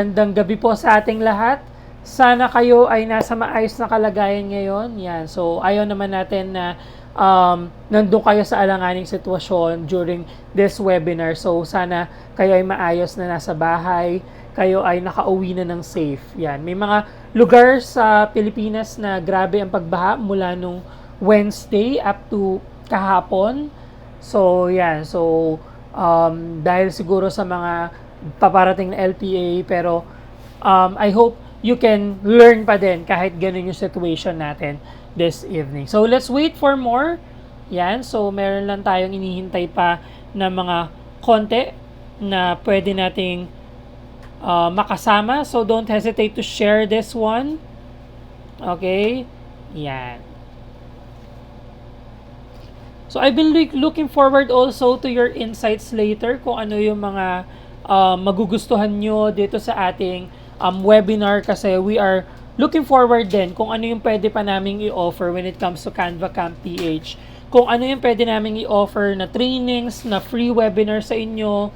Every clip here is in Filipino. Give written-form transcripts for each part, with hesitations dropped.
Magandang gabi po sa ating lahat. Sana kayo ay nasa maayos na kalagayan ngayon. Yan. So, ayaw naman natin na nandun kayo sa alanganing sitwasyon during this webinar. So, sana kayo ay maayos na nasa bahay. Kayo ay nakauwi na ng safe. Yan. May mga lugar sa Pilipinas na grabe ang pagbaha mula nung Wednesday up to kahapon. So, yan. So, dahil siguro sa mga paparating na LPA, pero I hope you can learn pa din kahit ganun yung situation natin this evening. So, let's wait for more. Yan. So, meron lang tayong inihintay pa na mga konti na pwede nating makasama. So, don't hesitate to share this one. Okay? Yan. So, I've been looking forward also to your insights later kung ano yung mga magugustuhan nyo dito sa ating webinar, kasi we are looking forward din kung ano yung pwede pa naming i-offer when it comes to Canva Camp PH. Kung ano yung pwede naming i-offer na trainings, na free webinar sa inyo.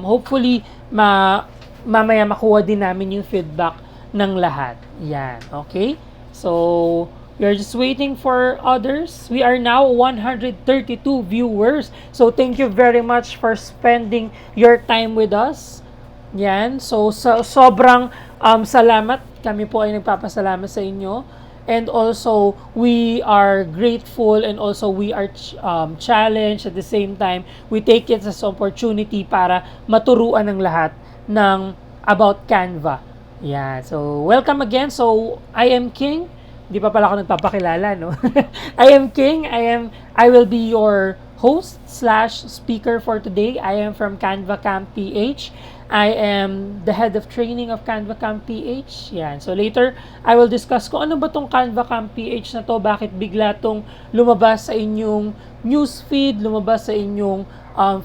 Hopefully, mamaya makuha din namin yung feedback ng lahat. Yan, okay? So, we are just waiting for others. We are now 132 viewers. So, thank you very much for spending your time with us. Yan. So, sobrang salamat. Kami po ay nagpapasalamat sa inyo. And also, we are grateful and also we are challenged at the same time. We take it as opportunity para maturuan ng lahat about Canva. Yeah. So, welcome again. So, I am King. Di pa pala ako nagpapakilala, no? I am King. I will be your host/speaker for today. I am from Canva Camp PH. I am the head of training of Canva Camp PH. Yan. So later, I will discuss kung ano ba tong Canva Camp PH na to, bakit bigla tong lumabas sa inyong newsfeed, lumabas sa inyong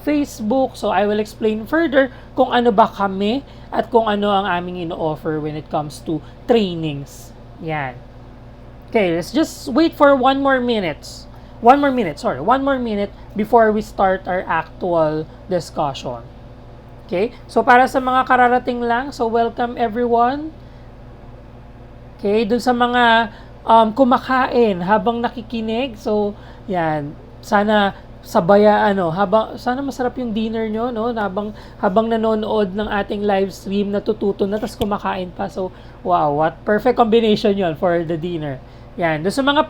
Facebook. So I will explain further kung ano ba kami at kung ano ang aming ino-offer when it comes to trainings. Yan. Okay, let's just wait for one more minute before we start our actual discussion. Okay, so para sa mga kararating lang, so welcome everyone. Okay, dun sa mga kumakain habang nakikinig, so yan, sana sana masarap yung dinner nyo, no? Habang nanonood ng ating live stream, natututo na, tas kumakain pa. So, wow, what perfect combination yon for the dinner. Yan. Doon sa mga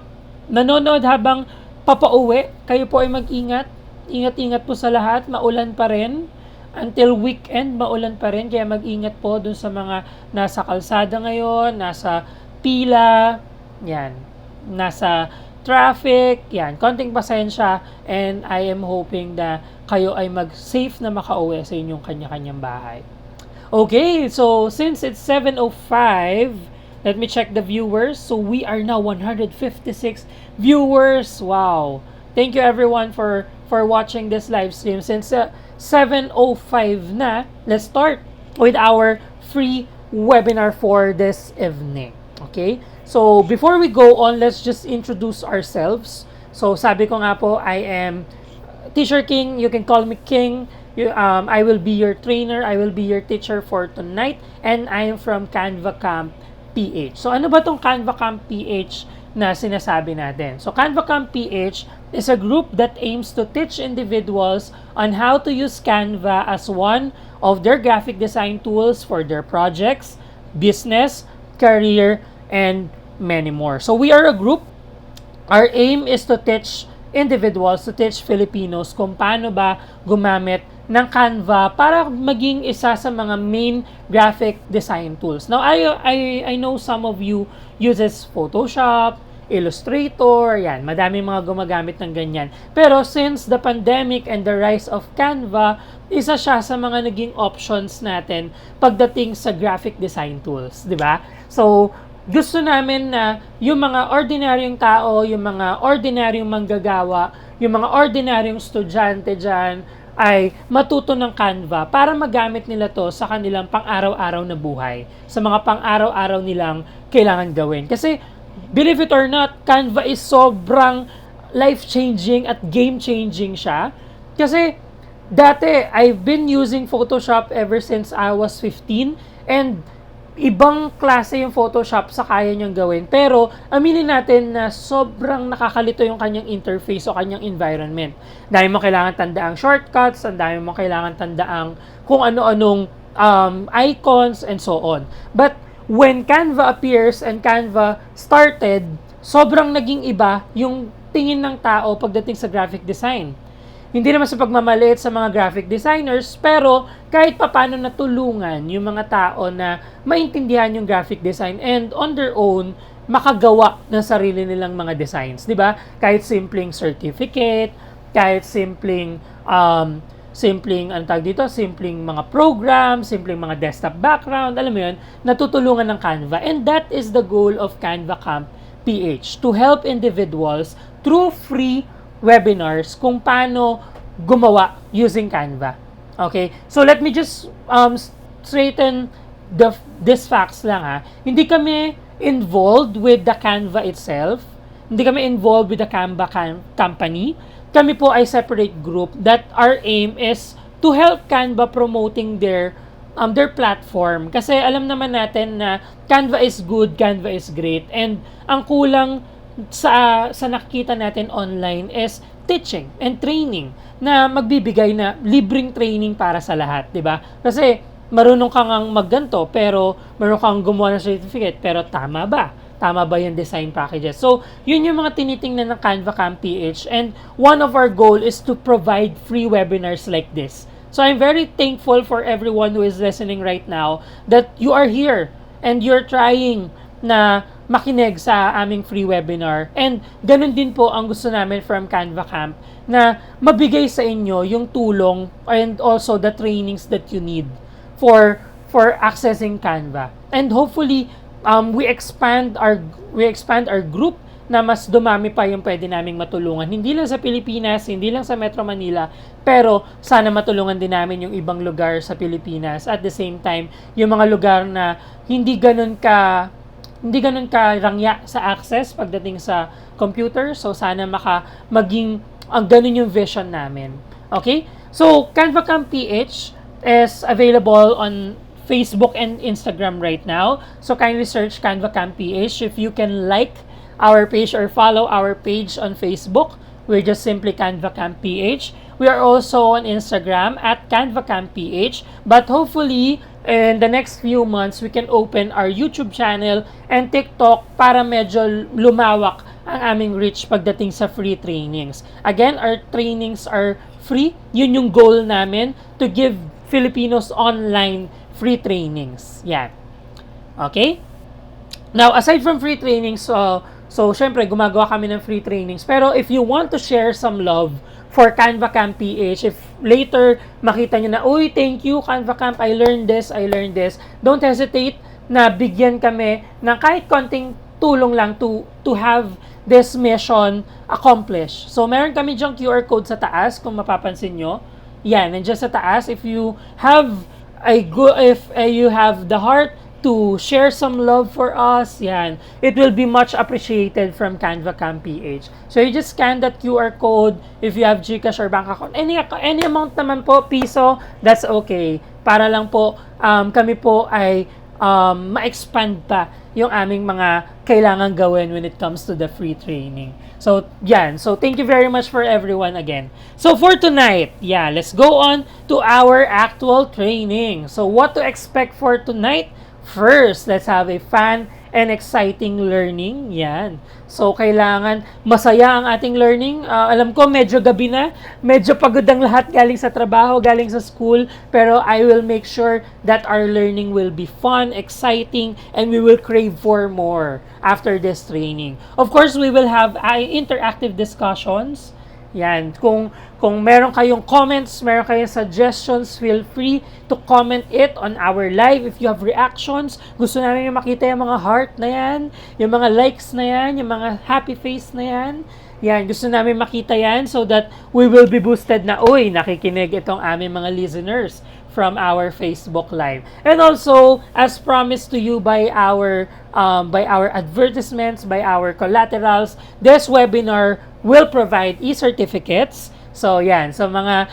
nanonood habang papauwi, kayo po ay mag-ingat. Ingat-ingat po sa lahat. Maulan pa rin. Until weekend, maulan pa rin. Kaya mag-ingat po doon sa mga nasa kalsada ngayon, nasa pila, yan, nasa traffic, yan. Konting pasensya, and I am hoping na kayo ay mag-safe na makauwi sa inyong kanya-kanyang bahay. Okay, so since it's 7:05, let me check the viewers. So we are now 156 viewers. Wow. Thank you everyone for watching this live stream. Since 7:05 na, let's start with our free webinar for this evening. Okay? So before we go on, let's just introduce ourselves. So sabi ko nga po, I am Teacher King. You can call me King. I will be your trainer. I will be your teacher for tonight. And I am from Canva Camp PH. So ano ba tong Canva Camp PH na sinasabi natin? So Canva Camp PH is a group that aims to teach individuals on how to use Canva as one of their graphic design tools for their projects, business, career, and many more. So we are a group. Our aim is to teach individuals, to teach Filipinos kung paano ba gumamit ng Canva para maging isa sa mga main graphic design tools. Now, I know some of you uses Photoshop, Illustrator, yan, madami mga gumagamit ng ganyan. Pero since the pandemic and the rise of Canva, isa siya sa mga naging options natin pagdating sa graphic design tools, di ba? So, gusto namin na yung mga ordinaryong tao, yung mga ordinaryong manggagawa, yung mga ordinaryong estudyante dyan, ay matuto ng Canva para magamit nila to sa kanilang pang-araw-araw na buhay, sa mga pang-araw-araw nilang kailangan gawin. Kasi, believe it or not, Canva is sobrang life-changing at game-changing siya. Kasi, dati, I've been using Photoshop ever since I was 15, And ibang klase yung Photoshop sa kaya niyang gawin. Pero, aminin natin na sobrang nakakalito yung kanyang interface o kanyang environment. Dahil mo kailangan tandaang shortcuts, ang dami mo kailangan tandaang kung ano-anong icons and so on. But, when Canva appears and Canva started, sobrang naging iba yung tingin ng tao pagdating sa graphic design. Hindi naman sa pagmamaliit sa mga graphic designers, pero kahit papano natulungan yung mga tao na maintindihan yung graphic design and on their own, makagawa ng sarili nilang mga designs, di ba? Kahit simpleng certificate, kahit simpleng simpleng mga program, simpleng mga desktop background, alam mo yun, natutulungan ng Canva. And that is the goal of Canva Camp PH, to help individuals through free webinars kung paano gumawa using Canva. Okay? So let me just straighten these facts lang ha. Hindi kami involved with the Canva itself. Hindi kami involved with the Canva company. Kami po ay separate group that our aim is to help Canva promoting their platform. Kasi alam naman natin na Canva is good, Canva is great, and ang kulang sa nakikita natin online is teaching and training na magbibigay na libreng training para sa lahat, di ba? Kasi marunong kang magganto pero marunong kang gumawa ng certificate, pero tama ba? Tama ba yung design packages? So, yun yung mga tinitingnan ng Canva Camp PH, and one of our goal is to provide free webinars like this. So, I'm very thankful for everyone who is listening right now that you are here and you're trying na makinig sa aming free webinar. And ganun din po ang gusto namin from Canva Camp, na mabigay sa inyo yung tulong and also the trainings that you need for accessing Canva. And hopefully, we expand our group na mas dumami pa yung pwede naming matulungan. Hindi lang sa Pilipinas, hindi lang sa Metro Manila, pero sana matulungan din namin yung ibang lugar sa Pilipinas. At the same time, yung mga lugar na hindi ganun ka rangya sa access pagdating sa computer. So, sana maging ganun yung vision namin. Okay? So, Canva Camp PH is available on Facebook and Instagram right now. So, kindly search Canva Camp PH. If you can like our page or follow our page on Facebook, we're just simply Canva Camp PH. We are also on Instagram at Canva Camp PH. But hopefully, in the next few months, we can open our YouTube channel and TikTok para medyo lumawak ang aming reach pagdating sa free trainings. Again, our trainings are free. Yun yung goal namin, to give Filipinos online free trainings. Yan. Okay? Now, aside from free trainings, so syempre, gumagawa kami ng free trainings. Pero if you want to share some love for Canva Camp PH, if later makita nyo na, uy, thank you, Canva Camp, I learned this, don't hesitate na bigyan kami ng kahit konting tulong lang to have this mission accomplished. So, meron kami dyang QR code sa taas, kung mapapansin nyo. Yan, nandiyan sa taas. If you have you have the heart to share some love for us, yan, it will be much appreciated from Canva Camp PH. So, you just scan that QR code. If you have GCash or bank account, any amount naman po, piso, that's okay. Para lang po, kami po ay ma-expand pa yung aming mga kailangan gawin when it comes to the free training. So, yan. So, thank you very much for everyone again. So, for tonight, yeah, let's go on to our actual training. So, what to expect for tonight? First, let's have a fun and exciting learning. Yan. So, kailangan masaya ang ating learning. Alam ko, medyo gabi na. Medyo pagod ang lahat galing sa trabaho, galing sa school. Pero I will make sure that our learning will be fun, exciting, and we will crave for more after this training. Of course, we will have interactive discussions. Yan. Kung meron kayong comments, meron kayong suggestions, feel free to comment it on our live. If you have reactions, gusto namin makita yung mga heart na yan, yung mga likes na yan, yung mga happy face na yan. Yan, gusto namin makita yan so that we will be boosted na, uy, nakikinig itong aming mga listeners from our Facebook Live. And also, as promised to you by our advertisements, by our collaterals, this webinar will provide e-certificates. So, yan. Sa mga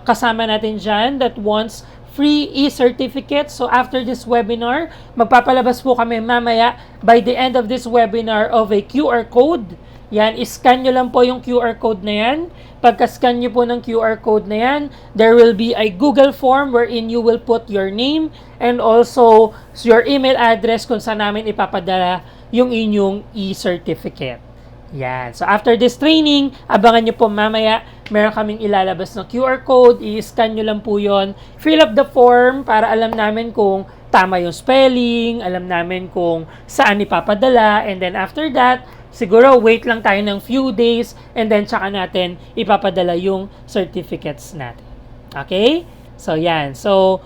kasama natin dyan that wants free e-certificate. So after this webinar, magpapalabas po kami mamaya by the end of this webinar of a QR code. Yan, iscan nyo lang po yung QR code na yan. Pagka-scan nyo po ng QR code na yan, there will be a Google form wherein you will put your name and also your email address kung saan namin ipapadala yung inyong e-certificate. Yan. So, after this training, abangan nyo po mamaya, meron kaming ilalabas na QR code, i-scan nyo lang po yon, fill up the form para alam namin kung tama yung spelling, alam namin kung saan ipapadala, and then after that, siguro wait lang tayo ng few days, and then tsaka natin ipapadala yung certificates natin. Okay? So, yan. So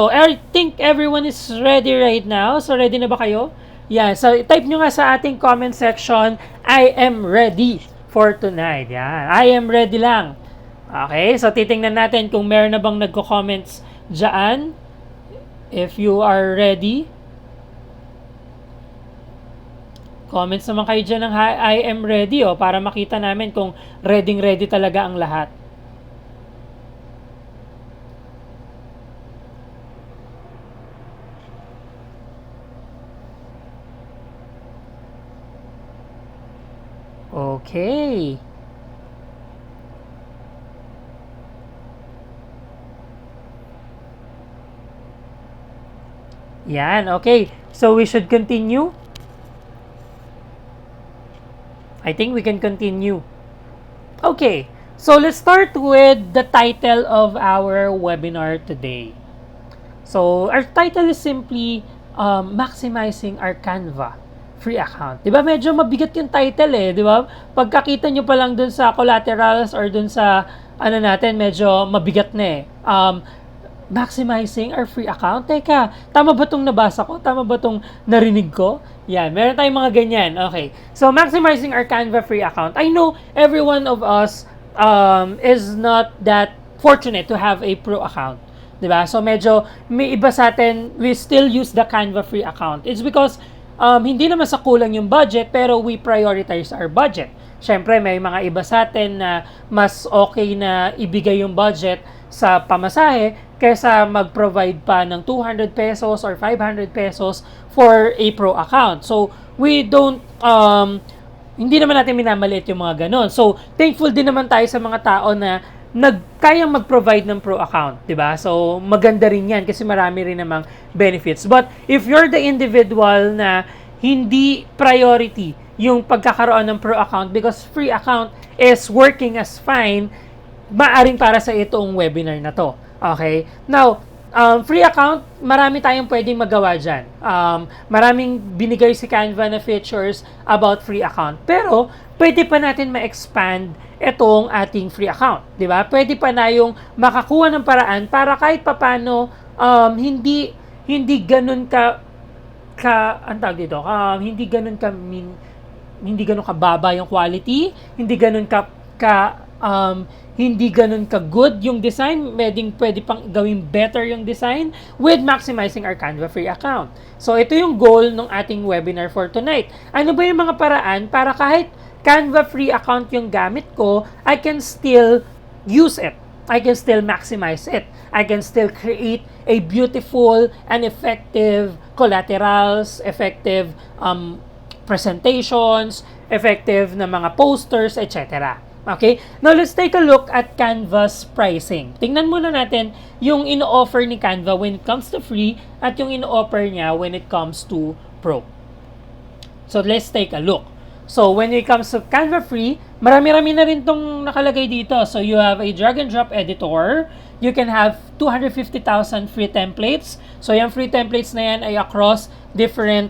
I think everyone is ready right now. So, ready na ba kayo? Yeah, so type nyo nga sa ating comment section, I am ready for tonight. Yan, I am ready lang. Okay, so titingnan natin kung meron na bang nagko-comments dyan. If you are ready. Comments naman kayo dyan ng I am ready para makita namin kung ready talaga ang lahat. Okay. Yan, okay. So we should continue. I think we can continue. Okay. So let's start with the title of our webinar today. So our title is simply maximizing our Canva free account. 'Di ba? Medyo mabigat yung title di ba? Pagkakita nyo pa lang dun sa collaterals or dun sa natin, medyo mabigat na maximizing our free account. Teka, tama ba tong nabasa ko? Tama ba tong narinig ko? Yan, meron tayong mga ganyan. Okay. So, maximizing our Canva free account. I know every one of us is not that fortunate to have a pro account. 'Di ba? So, medyo may iba sa atin, we still use the Canva free account. It's because hindi naman sa kulang yung budget, pero we prioritize our budget. Siyempre, may mga iba sa atin na mas okay na ibigay yung budget sa pamasahe kaysa mag-provide pa ng 200 pesos or 500 pesos for a pro account. So, we don't, hindi naman natin minamaliit yung mga ganon. So, thankful din naman tayo sa mga tao na kayang mag-provide ng pro account, 'di ba? So maganda rin 'yan kasi marami rin namang benefits. But if you're the individual na hindi priority yung pagkakaroon ng pro account because free account is working as fine, maaring para sa itong webinar na 'to. Okay? Now, free account, marami tayong pwedeng magawa dyan. Maraming binigay si Canva na features about free account. Pero, pwede pa natin ma-expand itong ating free account. Di ba? Pwede pa na yung makakuha ng paraan para kahit papano, hindi ganun ang tawag dito, hindi ganun kababa yung quality, hindi ganun hindi ganun ka-good yung design, pwede pang gawing better yung design with maximizing our Canva free account. So, ito yung goal ng ating webinar for tonight. Ano ba yung mga paraan para kahit Canva free account yung gamit ko, I can still use it. I can still maximize it. I can still create a beautiful and effective collaterals, effective presentations, effective na mga posters, etc. Okay? Now, let's take a look at Canva's pricing. Tingnan muna natin yung ino-offer ni Canva when it comes to free at yung ino-offer niya when it comes to pro. So, let's take a look. So, when it comes to Canva free, marami-rami na rin tong nakalagay dito. So, you have a drag and drop editor. You can have 250,000 free templates. So, yung free templates na yan ay across different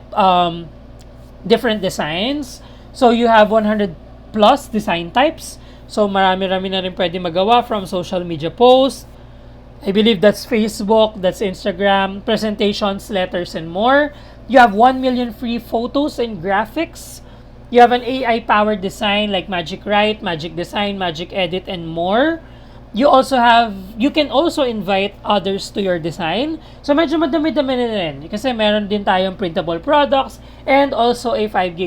designs. So, you have 100 plus design types. So, marami-rami na rin pwede magawa from social media posts. I believe that's Facebook, that's Instagram, presentations, letters, and more. You have 1 million free photos and graphics. You have an AI-powered design like Magic Write, Magic Design, Magic Edit, and more. You can also invite others to your design. So, medyo madami-dami na rin. Kasi meron din tayong printable products and also a 5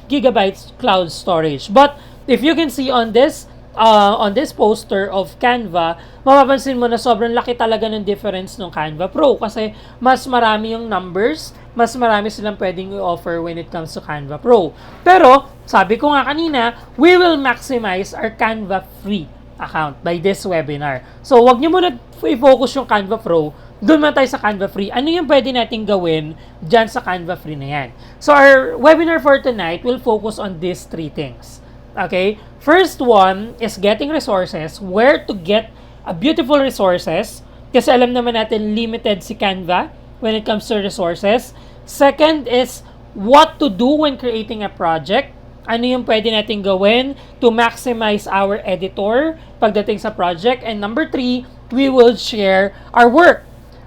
gigabytes cloud storage. But, if you can see on this, on this poster of Canva, mapapansin mo na sobrang laki talaga ng difference ng Canva Pro kasi mas marami yung numbers, mas marami silang pwedeng i-offer when it comes to Canva Pro. Pero, sabi ko nga kanina, we will maximize our Canva free account by this webinar. So, wag nyo muna i-focus yung Canva Pro, doon man tayo sa Canva Free. Ano yung pwede nating gawin dyan sa Canva Free na yan? So, our webinar for tonight will focus on these three things. Okay? First one is getting resources, where to get a beautiful resources. Kasi alam naman natin, limited si Canva when it comes to resources. Second is what to do when creating a project. Ano yung pwede nating gawin to maximize our editor pagdating sa project. And number 3, we will share our work.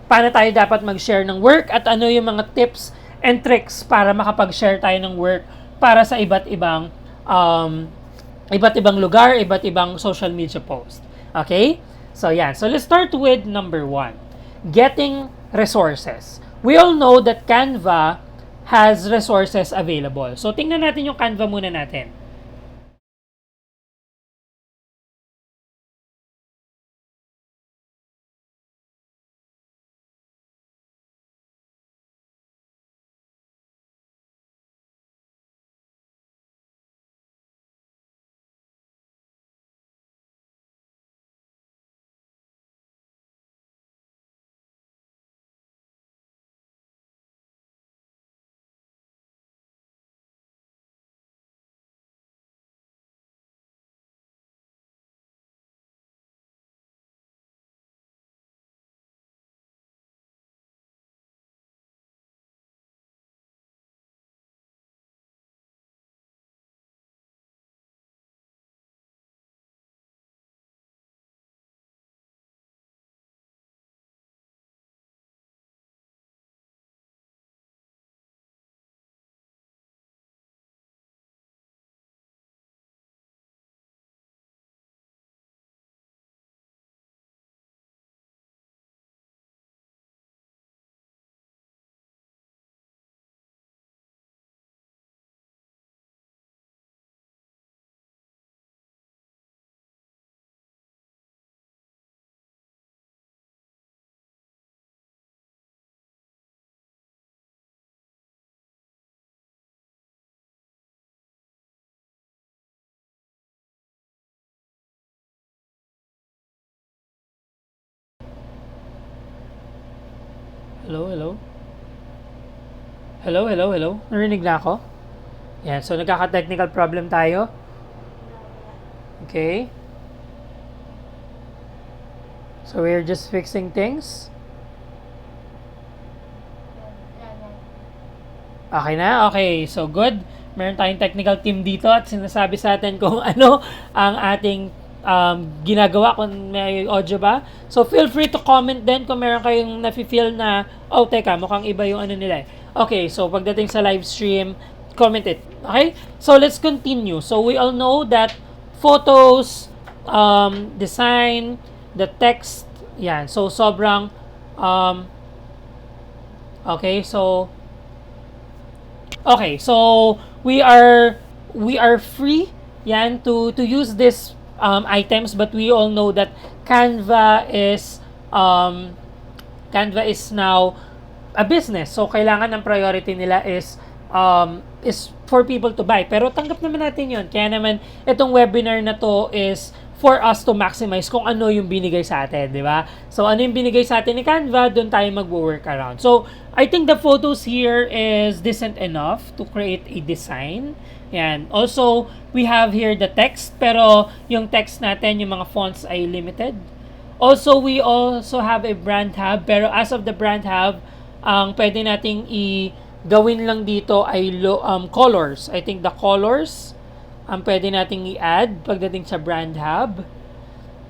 Paano tayo dapat mag-share ng work at ano yung mga tips and tricks para makapag-share tayo ng work para sa iba't ibang lugar, iba't ibang social media post. Okay? So, yan. So, let's start with number 1. Getting resources. We all know that Canva has resources available. So, tingnan natin yung Canva muna natin. Hello, hello? Hello, hello, hello? Narinig na ako? Yan, so nagkaka-technical problem tayo. Okay. So we're just fixing things. Okay na? Okay, so good. Meron tayong technical team dito at sinasabi sa atin kung ano ang ating ginagawa, kung may audio ba. So, feel free to comment din kung meron kayong nafe-feel na, oh, teka, mukhang iba yung ano nila. Okay, so pagdating sa live stream, comment it. Okay? So, let's continue. So, we all know that photos, design, the text, yan. So, sobrang, okay, so we are free yan to use this items, but we all know that Canva is now a business. So kailangan ng priority nila is for people to buy. Pero tanggap naman natin 'yon. Kaya naman itong webinar na to is for us to maximize kung ano yung binigay sa atin, di ba? So ano yung binigay sa atin ni Canva, doon tayo mag-work around. So I think the photos here is decent enough to create a design. Yan. Also, we have here the text, pero yung text natin, yung mga fonts ay limited. Also, we also have a brand hub, pero as of the brand hub, ang pwede nating gawin lang dito ay colors. I think the colors ang pwede nating i-add pagdating sa brand hub.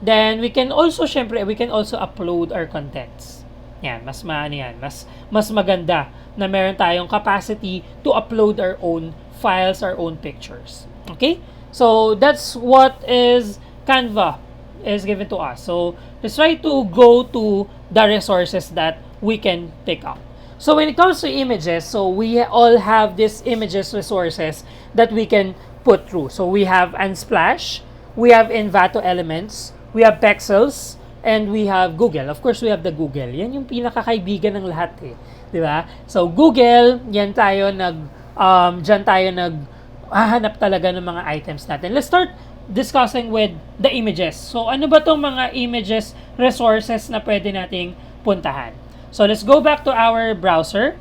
Then, we can also upload our contents. Yan, mas maganda na meron tayong capacity to upload our own files, our own pictures. Okay? So, that's what is Canva is given to us. So, let's try to go to the resources that we can pick up. So, when it comes to images, so we all have these images resources that we can put through. So, we have Unsplash, we have Envato Elements, we have Pexels, and we have Google. Of course, we have the Google. Yan yung pinakakaibigan ng lahat eh. Di ba? So, Google, dyan tayo hahanap talaga ng mga items natin. Let's start discussing with the images. So, ano ba tong mga images resources na pwede nating puntahan? So, let's go back to our browser.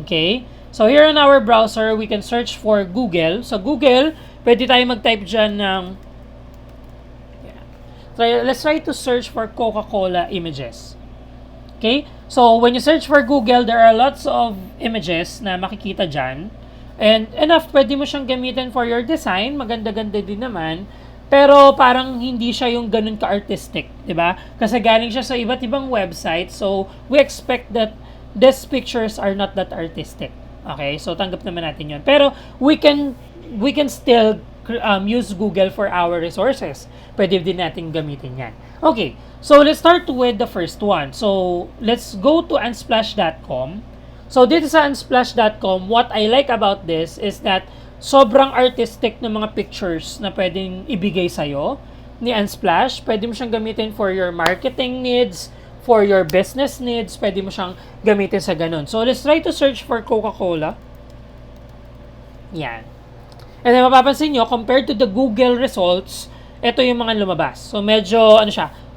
Okay? So, here on our browser, we can search for Google. So, Google, pwede tayo mag-type dyan ng let's try to search for Coca-Cola images. Okay? So, when you search for Google, there are lots of images na makikita dyan. And enough, pwede mo siyang gamitin for your design. Maganda-ganda din naman. Pero parang hindi siya yung ganun ka-artistic. Diba? Kasi galing siya sa iba't ibang website. So, we expect that these pictures are not that artistic. Okay? So, tanggap naman natin yun. Pero, we can still use Google for our resources. Pwede din natin gamitin yan. Okay, so let's start with the first one. So, let's go to unsplash.com. So, dito sa unsplash.com, what I like about this is that sobrang artistic ng mga pictures na pwedeng ibigay sa'yo ni Unsplash. Pwede mo siyang gamitin for your marketing needs, for your business needs. Pwede mo siyang gamitin sa ganun. So, let's try to search for Coca-Cola. Yan. And then mapapansin nyo, compared to the Google results, ito yung mga lumabas. So, medyo,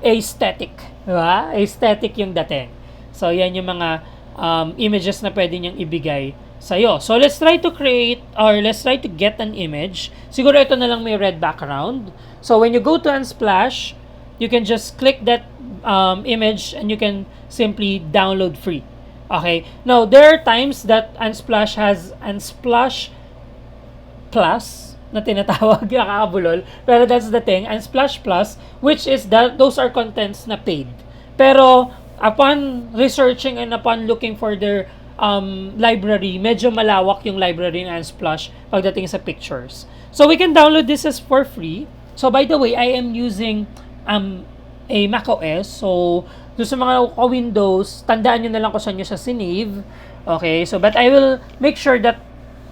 aesthetic. Diba? Aesthetic yung dating. So, yan yung mga images na pwede niyang ibigay sa'yo. So, let's try to create, or let's try to get an image. Siguro ito na lang may red background. So, when you go to Unsplash, you can just click that image and you can simply download free. Okay? Now, there are times that Unsplash has Unsplash Plus na tinatawag, nakakabulol. Pero that's the thing, Unsplash Plus, which is that those are contents na paid. Pero upon researching and upon looking for their library, medyo malawak yung library ng Unsplash pagdating sa pictures. So we can download this as for free. So by the way, I am using a macOS. So doon sa mga Windows, tandaan nyo na lang kung saan nyo sa sinave. Okay, so but I will make sure that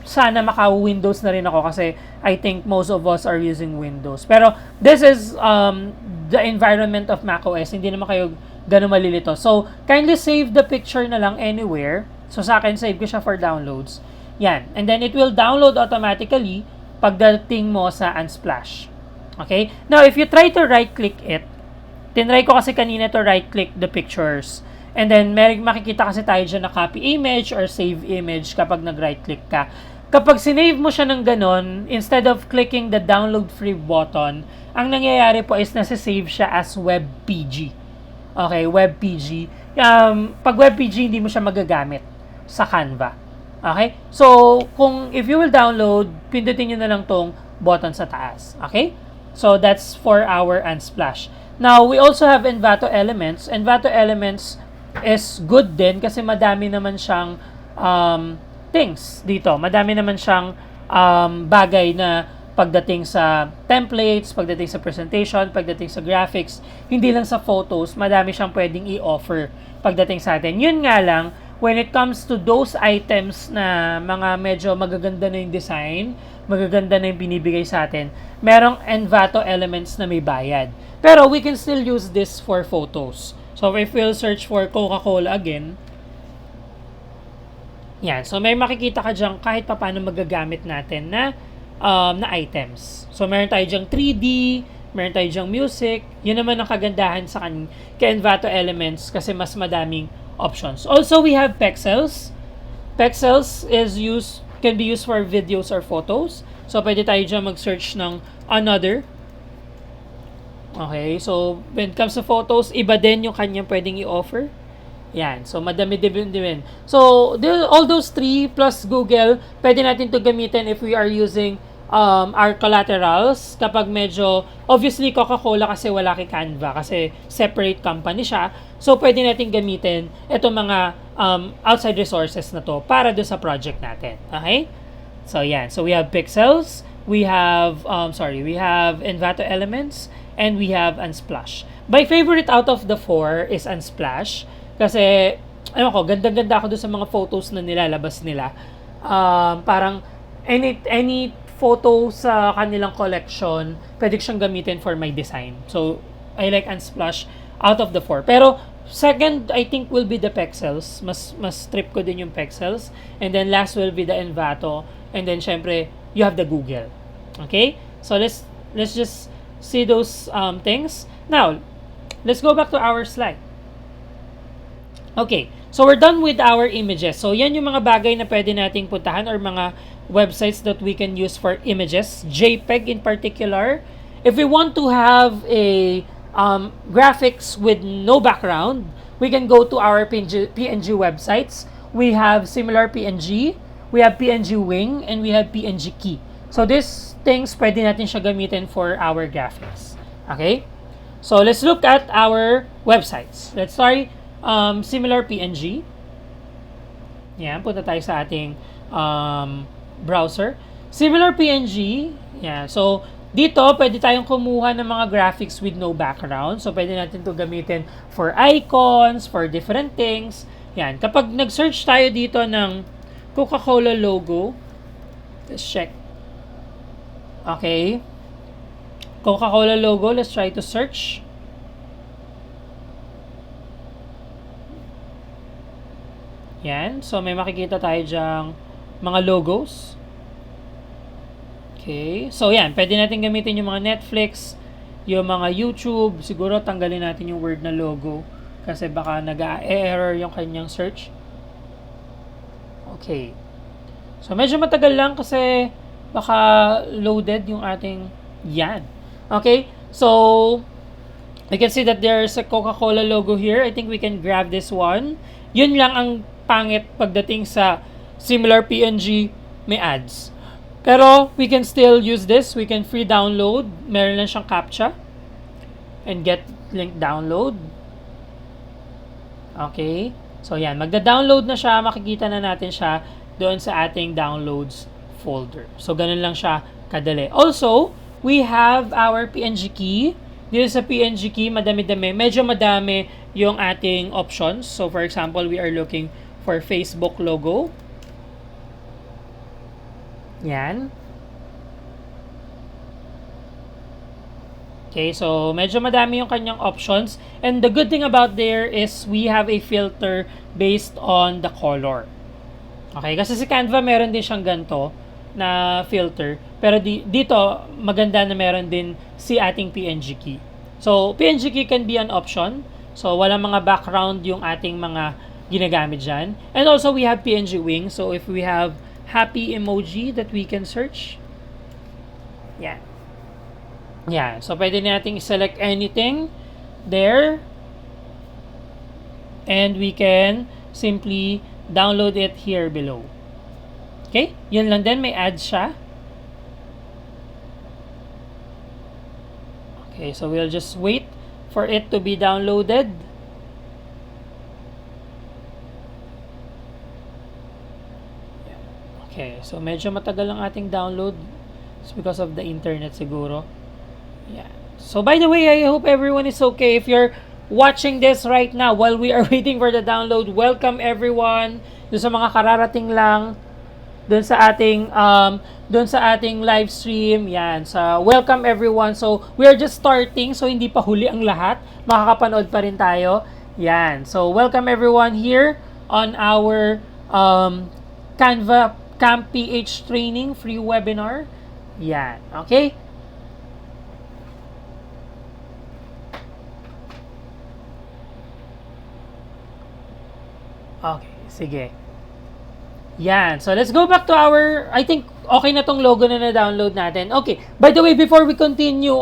sana maka-Windows na rin ako kasi I think most of us are using Windows. Pero this is the environment of macOS. Hindi naman kayo ganun malilito. So, kindly save the picture na lang anywhere. So, sa akin, save ko siya for downloads. Yan. And then, it will download automatically pagdating mo sa Unsplash. Okay? Now, if you try to right-click it, tinry ko kasi kanina to right-click the pictures. And then, makikita kasi tayo dyan na copy image or save image kapag nag-right-click ka. Kapag sinave mo siya ng ganon, instead of clicking the download free button, ang nangyayari po is nasa-save siya as WebPG. Okay, WebPG. Pag WebPG, hindi mo siya magagamit sa Canva. Okay? So, if you will download, pindutin nyo na lang tong button sa taas. Okay? So, that's for our Unsplash. Now, we also have Envato Elements. Envato Elements is good din kasi madami naman siyang things dito. Madami naman siyang bagay na pagdating sa templates, pagdating sa presentation, pagdating sa graphics, hindi lang sa photos, madami siyang pwedeng i-offer pagdating sa atin. Yun nga lang, when it comes to those items na mga medyo magaganda na yung design, magaganda na yung binibigay sa atin, merong Envato Elements na may bayad. Pero we can still use this for photos. So if we'll search for Coca-Cola again, yan. So, may makikita ka dyan kahit pa paano magagamit natin na items. So, meron tayo dyan 3D, meron tayo dyan music. Yun naman ang kagandahan sa Envato Elements kasi mas madaming options. Also, we have Pexels. Pexels can be used for videos or photos. So, pwede tayo dyan mag-search ng another. Okay. So, when it comes to photos, iba din yung kanyang pwedeng i-offer. Yan. So, madami din. So, all those three plus Google, pwede natin to gamitin if we are using our collaterals. Kapag medyo, obviously, Coca-Cola kasi wala kay Canva kasi separate company siya. So, pwede natin gamitin itong mga outside resources na to para doon sa project natin. Okay? So, yan. So, we have Pixels, we have Envato Elements, and we have Unsplash. My favorite out of the four is Unsplash. Kasi, ganda-ganda ako doon sa mga photos na nilalabas nila. Parang, any photo sa kanilang collection, pwede ko siyang gamitin for my design. So, I like Unsplash out of the 4. Pero, second, I think will be the Pexels. Mas trip ko din yung Pexels. And then, last will be the Envato. And then, syempre, you have the Google. Okay? So, let's just see those things. Now, let's go back to our slide. Okay, so we're done with our images. So, yan yung mga bagay na pwede nating puntahan or mga websites that we can use for images. JPEG in particular. If we want to have a graphics with no background, we can go to our PNG websites. We have similar PNG, we have PNG Wing, and we have PNG Key. So, these things, pwede natin siya gamitin for our graphics. Okay? So, let's look at our websites. Let's start similar PNG. Yan, punta tayo sa ating browser. Similar PNG. Yan. So, dito, pwede tayong kumuha ng mga graphics with no background. So, pwede natin to gamitin for icons, for different things. Yan. Kapag nag-search tayo dito ng Coca-Cola logo, let's check. Okay. Coca-Cola logo, let's try to search. Yan. So, may makikita tayo dyang mga logos. Okay. So, yan. Pwede natin gamitin yung mga Netflix, yung mga YouTube. Siguro, tanggalin natin yung word na logo kasi baka nag-error yung kanyang search. Okay. So, medyo matagal lang kasi baka loaded yung ating yan. Okay. So, you can see that there's a Coca-Cola logo here. I think we can grab this one. Yun lang ang pangit pagdating sa similar PNG, may ads. Pero, we can still use this. We can free download. Meron lang siyang CAPTCHA. And get link download. Okay. So, yan. Magda-download na siya. Makikita na natin siya doon sa ating downloads folder. So, ganun lang siya kadali. Also, we have our PNG key. Dito sa PNG key, madami-dami. Medyo madami yung ating options. So, for example, we are looking for Facebook logo. Yan. Okay, so medyo madami yung kanyang options. And the good thing about there is we have a filter based on the color. Okay, kasi si Canva meron din siyang ganito na filter. Pero dito, maganda na meron din si ating PNG key. So, PNG key can be an option. So, walang mga background yung ating mga ginagamit dyan. And also, we have PNG Wing. So, if we have happy emoji that we can search. Yan. Yan. So, pwede nating select anything there. And we can simply download it here below. Okay? Yun lang din. May ads siya. Okay. So, we'll just wait for it to be downloaded. Okay, so medyo matagal ang ating download. It's because of the internet siguro. Yeah. So by the way, I hope everyone is okay. If you're watching this right now while we are waiting for the download, welcome everyone. Doon sa mga kararating lang, doon sa ating live stream, yan. So welcome everyone. So we are just starting, so hindi pa huli ang lahat. Makakapanood pa rin tayo. Yan. So welcome everyone here on our Canva Camp PH training free webinar. Yan. Okay? Okay. Sige. Yan. So, let's go back to our, I think, okay na tong logo na na-download natin. Okay. By the way, before we continue,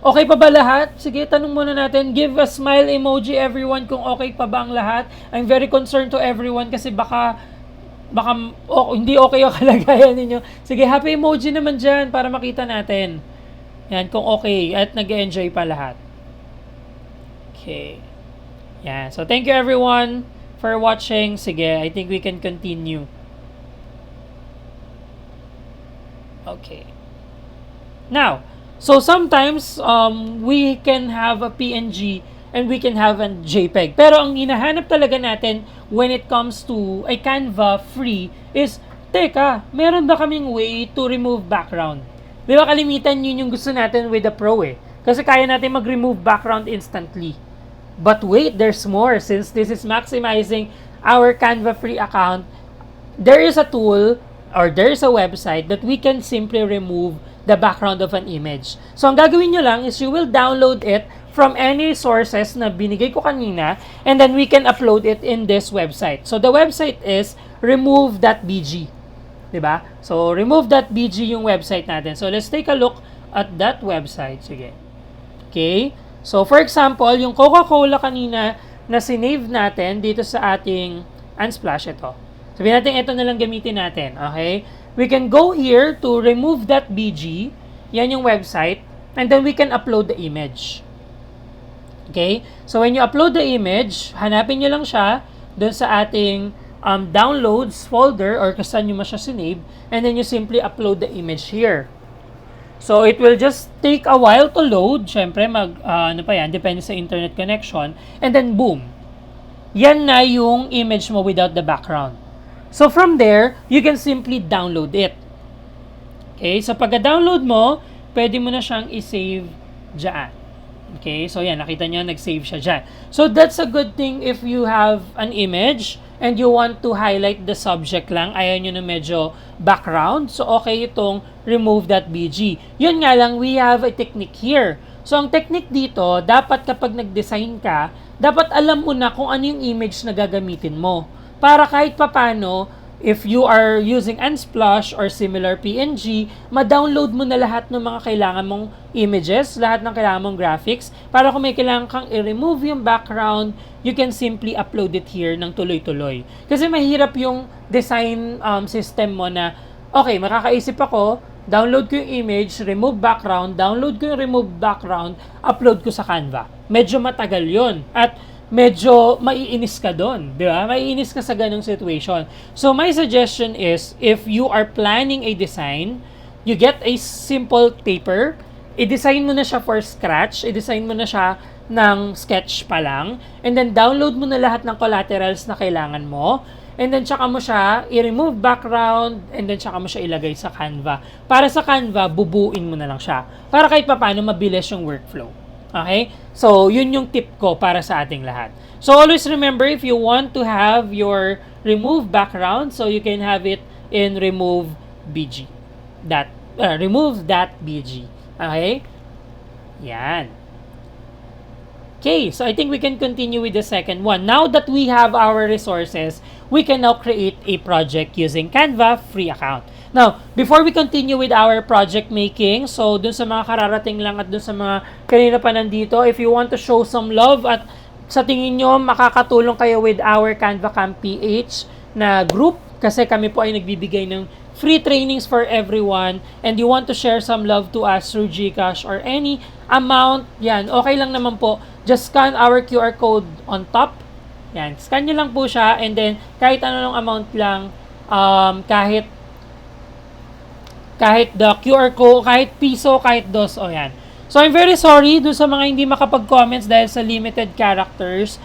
okay pa ba lahat? Sige, tanong muna natin. Give a smile emoji everyone kung okay pa ba ang lahat. I'm very concerned to everyone kasi baka hindi okay yung kalagayan ninyo. Sige, happy emoji naman dyan para makita natin. Yan, kung okay at nag-enjoy pa lahat. Okay. Yan. So, thank you everyone for watching. Sige, I think we can continue. Okay. Now, so sometimes we can have a PNG and we can have a JPEG. Pero ang hinahanap talaga natin when it comes to a Canva free is teka, meron ba kaming way to remove background? Di ba kalimitan yun yung gusto natin with the Pro eh. Kasi kaya natin mag-remove background instantly. But wait, there's more. Since this is maximizing our Canva free account, there is a tool or there is a website that we can simply remove the background of an image. So, ang gagawin nyo lang is you will download it from any sources na binigay ko kanina, and then we can upload it in this website. So, the website is remove.bg. Diba? So, remove.bg yung website natin. So, let's take a look at that website. Sige. Okay? So, for example, yung Coca-Cola kanina na sinave natin dito sa ating Unsplash ito. Sabihin natin, ito na lang gamitin natin. Okay? We can go here to remove.bg. Yan yung website. And then we can upload the image. Okay? So, when you upload the image, hanapin nyo lang siya dun sa ating downloads folder or kung saan nyo siya sinave. And then you simply upload the image here. So, it will just take a while to load. Siyempre, depende sa internet connection. And then, boom. Yan na yung image mo without the background. So, from there, you can simply download it. Okay? So, pagka-download mo, pwede mo na siyang i-save dyan. Okay? So, yan. Nakita nyo, nag-save siya dyan. So, that's a good thing if you have an image and you want to highlight the subject lang. Ayaw nyo na medyo background. So, okay itong remove.bg. Yun nga lang, we have a technique here. So, ang technique dito, dapat kapag nag-design ka, dapat alam mo na kung ano yung image na gagamitin mo. Para kahit papano, if you are using Unsplash or similar PNG, ma-download mo na lahat ng mga kailangan mong images, lahat ng kailangan mong graphics, para kung may kailangan kang i-remove yung background, you can simply upload it here ng tuloy-tuloy. Kasi mahirap yung design system mo na, okay, makakaisip ako, download ko yung image, remove background, download ko yung remove background, upload ko sa Canva. Medyo matagal yon at medyo maiinis ka doon, di ba? Maiinis ka sa ganung situation. So, my suggestion is, if you are planning a design, you get a simple paper, i-design mo na siya for scratch, i-design mo na siya ng sketch pa lang, and then download mo na lahat ng collaterals na kailangan mo, and then tsaka mo siya i-remove background, and then tsaka mo siya ilagay sa Canva. Para sa Canva, bubuin mo na lang siya. Para kahit papaano mabilis yung workflow. Okay? So, yun yung tip ko para sa ating lahat. So, always remember, if you want to have your remove background, so you can have it in remove.bg. Remove.bg. Okay? Yan. Okay, so I think we can continue with the second one. Now that we have our resources, we can now create a project using Canva free account. Now, before we continue with our project making, so dun sa mga kararating lang at dun sa mga kanina pa nandito, if you want to show some love at sa tingin nyo makakatulong kayo with our Canva Camp PH na group, kasi kami po ay nagbibigay ng free trainings for everyone, and you want to share some love to us through GCash or any amount, yan, okay lang naman po. Just scan our QR code on top. Yan, scan nyo lang po siya, and then kahit ano amount lang, kahit the QR code, kahit piso, kahit dos, o yan. So, I'm very sorry dun sa mga hindi makapag-comments dahil sa limited characters.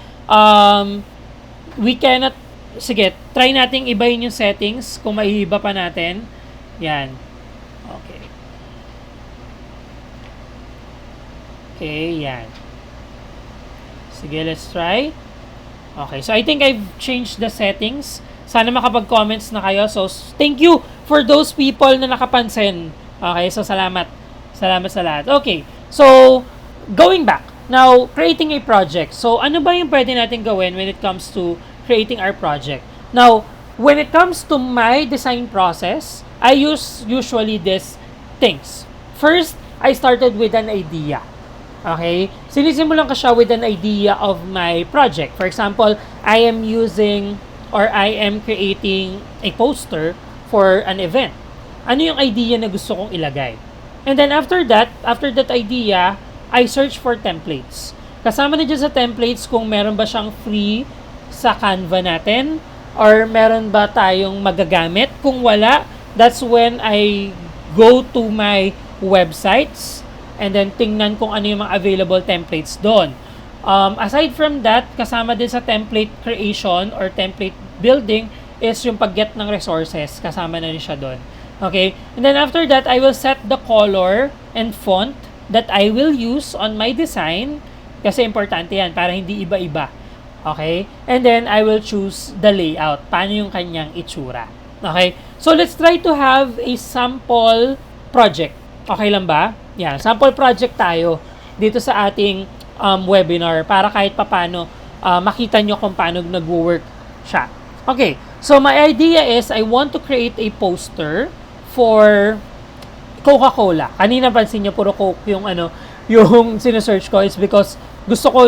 We cannot, sige, try nating ibahin yung settings kung maiiba pa natin. Yan. Okay. Okay, yan. Sige, let's try. Okay, so I think I've changed the settings. Sana makapag-comments na kayo. So, thank you for those people na nakapansin. Okay, so salamat. Salamat sa lahat. Okay, so, going back. Now, creating a project. So, ano ba yung pwede natin gawin when it comes to creating our project? Now, when it comes to my design process, I use usually these things. First, I started with an idea. Okay? Sinisimulan ko siya with an idea of my project. For example, I am using or I am creating a poster for an event. Ano yung idea na gusto kong ilagay? And then after that idea, I search for templates. Kasama na dyan sa templates kung meron ba siyang free sa Canva natin or meron ba tayong magagamit. Kung wala, that's when I go to my websites and then tingnan kung ano yung mga available templates doon. Aside from that, kasama din sa template creation or template building is yung pag-get ng resources. Kasama na rin siya doon. Okay? And then after that, I will set the color and font that I will use on my design. Kasi importante yan para hindi iba-iba. Okay? And then I will choose the layout. Paano yung kanyang itsura. Okay? So let's try to have a sample project. Okay lang ba? Yan. Sample project tayo dito sa ating webinar para kahit papano makita nyo kung paano nag-work siya. Okay. So my idea is I want to create a poster for Coca-Cola. Kanina pansin nyo puro Coke yung yung sinesearch ko is because gusto ko,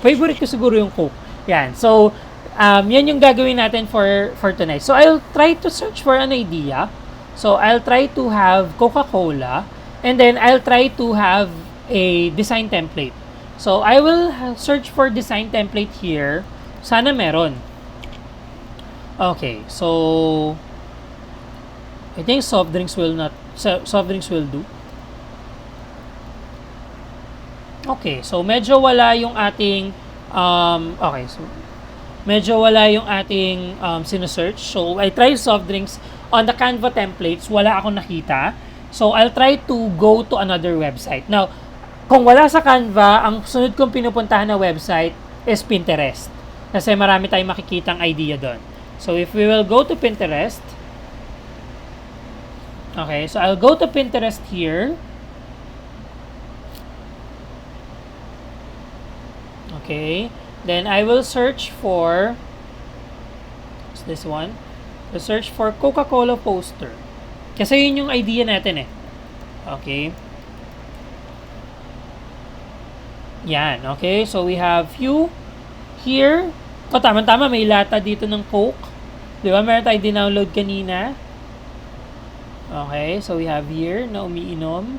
favorite ko siguro yung Coke. Yan. So, yan yung gagawin natin for tonight. So, I'll try to search for an idea. So, I'll try to have Coca-Cola and then I'll try to have a design template. So, I will search for design template here. Sana meron. Okay. So, I think soft drinks will do. Okay, so medyo wala yung ating sinesearch. So I try soft drinks on the Canva templates, wala akong nakita. So I'll try to go to another website. Now, kung wala sa Canva, ang sunod kong pinupuntahan na website is Pinterest. Kasi marami tayong makikitang idea doon. So if we will go to Pinterest, okay, so I'll go to Pinterest here. Okay, then I will search for this one. I'll search for Coca-Cola poster. Kasi yun yung idea natin eh. Okay. Yan, okay. So we have few here. Tama-tama, may lata dito ng Coke. Di ba? Meron tayo din-download kanina. Okay, so we have here na umiinom.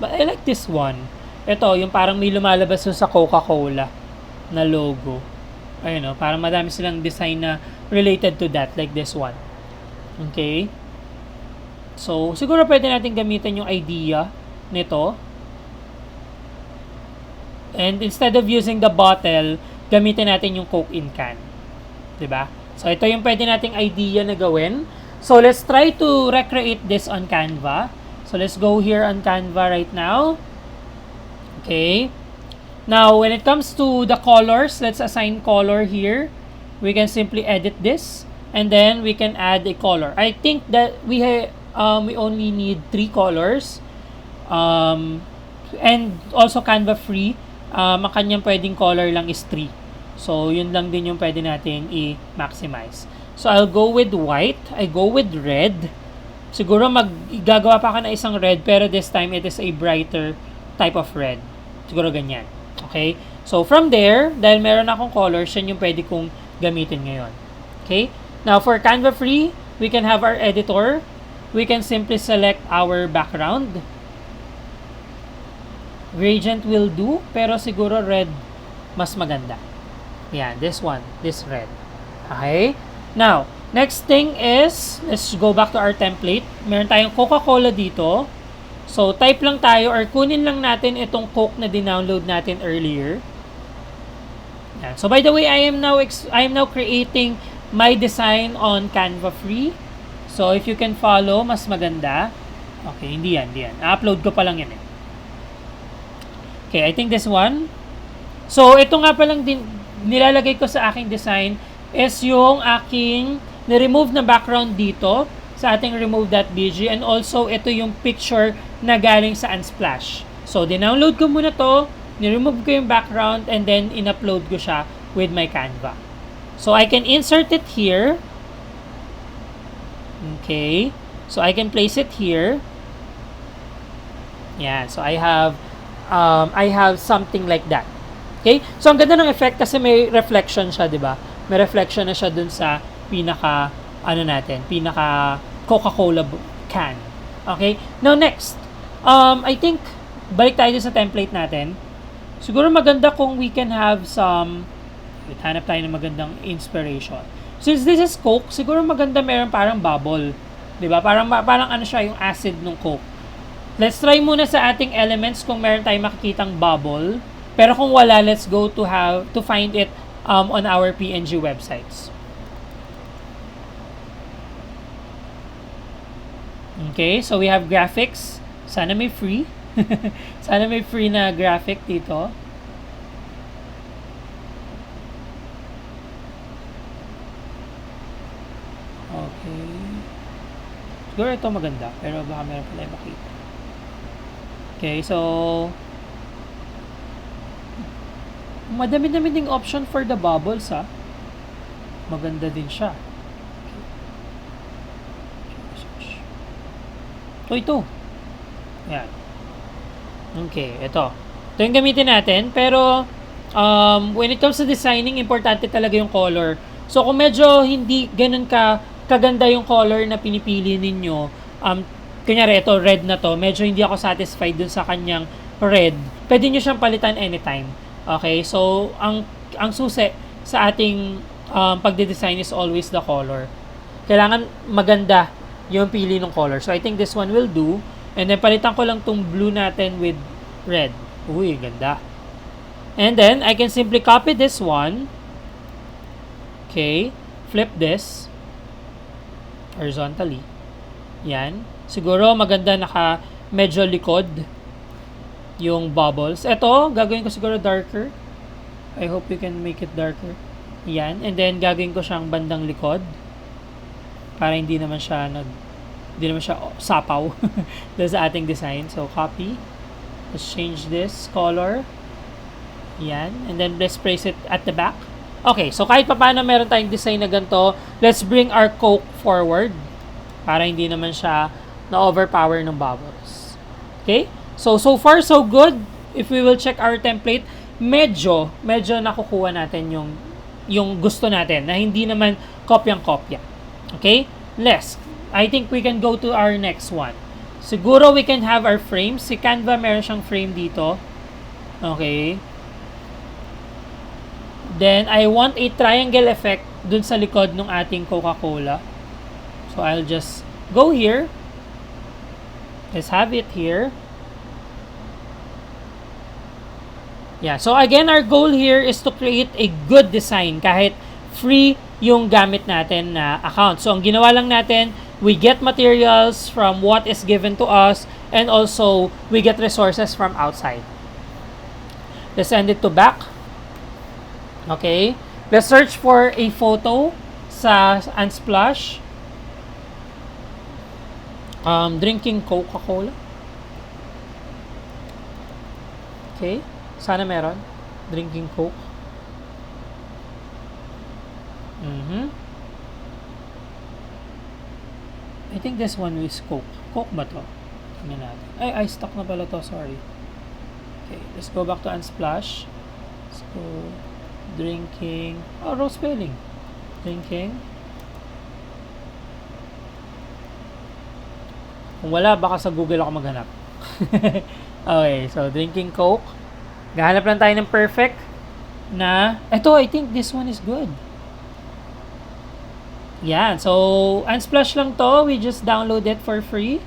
But I like this one. Ito, yung parang may lumalabas sa Coca-Cola na logo. Ayun o, parang madami silang design na related to that, like this one. Okay? So, siguro pwede natin gamitin yung idea nito. And instead of using the bottle, gamitin natin yung Coke in can. Diba? So, ito yung pwede nating idea na gawin. So, let's try to recreate this on Canva. So, let's go here on Canva right now. Okay. Now, when it comes to the colors, let's assign color here. We can simply edit this. And then, we can add a color. I think that we only need 3 colors. And also Canva free. Ang kanyang pwedeng color lang is 3. So, yun lang din yung pwede nating i-maximize. So, I'll go with white. I go with red. Siguro gagawa pa ka na isang red, pero this time it is a brighter type of red. Siguro ganyan. Okay? So, from there, dahil meron akong colors, yan yung pwede kong gamitin ngayon. Okay? Now, for Canva free, we can have our editor. We can simply select our background. Gradient will do, pero siguro red mas maganda. Yan, this one, this red. Okay? Now, next thing is, let's go back to our template. Meron tayong Coca-Cola dito. So, type lang tayo or kunin lang natin itong Coke na din-download natin earlier. Yan. So, by the way, I am now creating my design on Canva free. So, if you can follow, mas maganda. Okay, hindi yan. I-upload ko pa lang yan eh. Okay, I think this one. So, ito nga palang din nilalagay ko sa aking design is yung aking ni-remove na background dito sa ating remove.bg, and also ito yung picture na galing sa Unsplash. So, din-download ko muna to, ni-remove ko yung background, and then in-upload ko siya with my Canva. So, I can insert it here. Okay. So, I can place it here. Yeah. So, I have something like that. Okay? So, ang ganda ng effect kasi may reflection siya, di ba? May reflection na siya dun sa pinaka Coca-Cola can. Okay? Now, next. I think, balik tayo sa template natin. Siguro maganda kung we can have some, hanap tayo ng magandang inspiration. Since this is Coke, siguro maganda meron parang bubble. Diba? Parang ano siya, yung acid ng Coke. Let's try muna sa ating elements kung meron tayong makikitang bubble. Pero kung wala, let's go to find it on our PNG websites. Okay, so we have graphics. Sana may free. Sana may free na graphic dito. Okay. Siguro ito maganda, pero baka meron pala yung makita. Okay, so madami-dami ding option for the bubbles, ha. Maganda din siya. Ito. Yan. Okay, ito. Ito yung gamitin natin, pero when it comes to designing, importante talaga yung color. So, kung medyo hindi ganun kaganda yung color na pinipili ninyo, kunyari ito, red na to, medyo hindi ako satisfied dun sa kanyang red, pwede nyo siyang palitan anytime. Okay, so, ang susi sa ating pagde-design is always the color. Kailangan maganda yung pili ng color. So, I think this one will do. And then, palitan ko lang tong blue natin with red. Uy, ganda. And then, I can simply copy this one. Okay. Flip this. Horizontally. Yan. Siguro, maganda medyo likod yung bubbles. Ito, gagawin ko siguro darker. I hope you can make it darker. Yan. And then, gagawin ko siyang bandang likod. Para hindi naman siya sapaw sa ating design. So, copy. Let's change this color. Yan. And then, let's place it at the back. Okay. So, kahit pa paano meron tayong design na ganito, let's bring our Coke forward. Para hindi naman siya na-overpower ng bubbles. Okay? So far, so good. If we will check our template, medyo nakukuha natin yung gusto natin na hindi naman kopyang-kopya. Okay? I think we can go to our next one. Siguro we can have our frames. Si Canva meron siyang frame dito. Okay. Then, I want a triangle effect dun sa likod ng ating Coca-Cola. So, I'll just go here. Let's have it here. Yeah. So, again, our goal here is to create a good design kahit free yung gamit natin na account. So, ang ginawa lang natin, we get materials from what is given to us and also we get resources from outside. Let's send it to back. Okay. Let's search for a photo sa Unsplash. Drinking Coca-Cola. Okay. Sana meron. Drinking Coke. I think this one is Coke. Coke ba to? Tingnan natin. Ay, stock na pala to. Sorry. Okay. Let's go back to Unsplash. Let's go. Drinking. Oh, wrong spelling. Drinking. Kung wala, baka sa Google ako maghanap. Okay, so drinking Coke. Gahanap lang tayo ng perfect na, ito, I think this one is good. Yan, so Unsplash lang to. We just download it for free.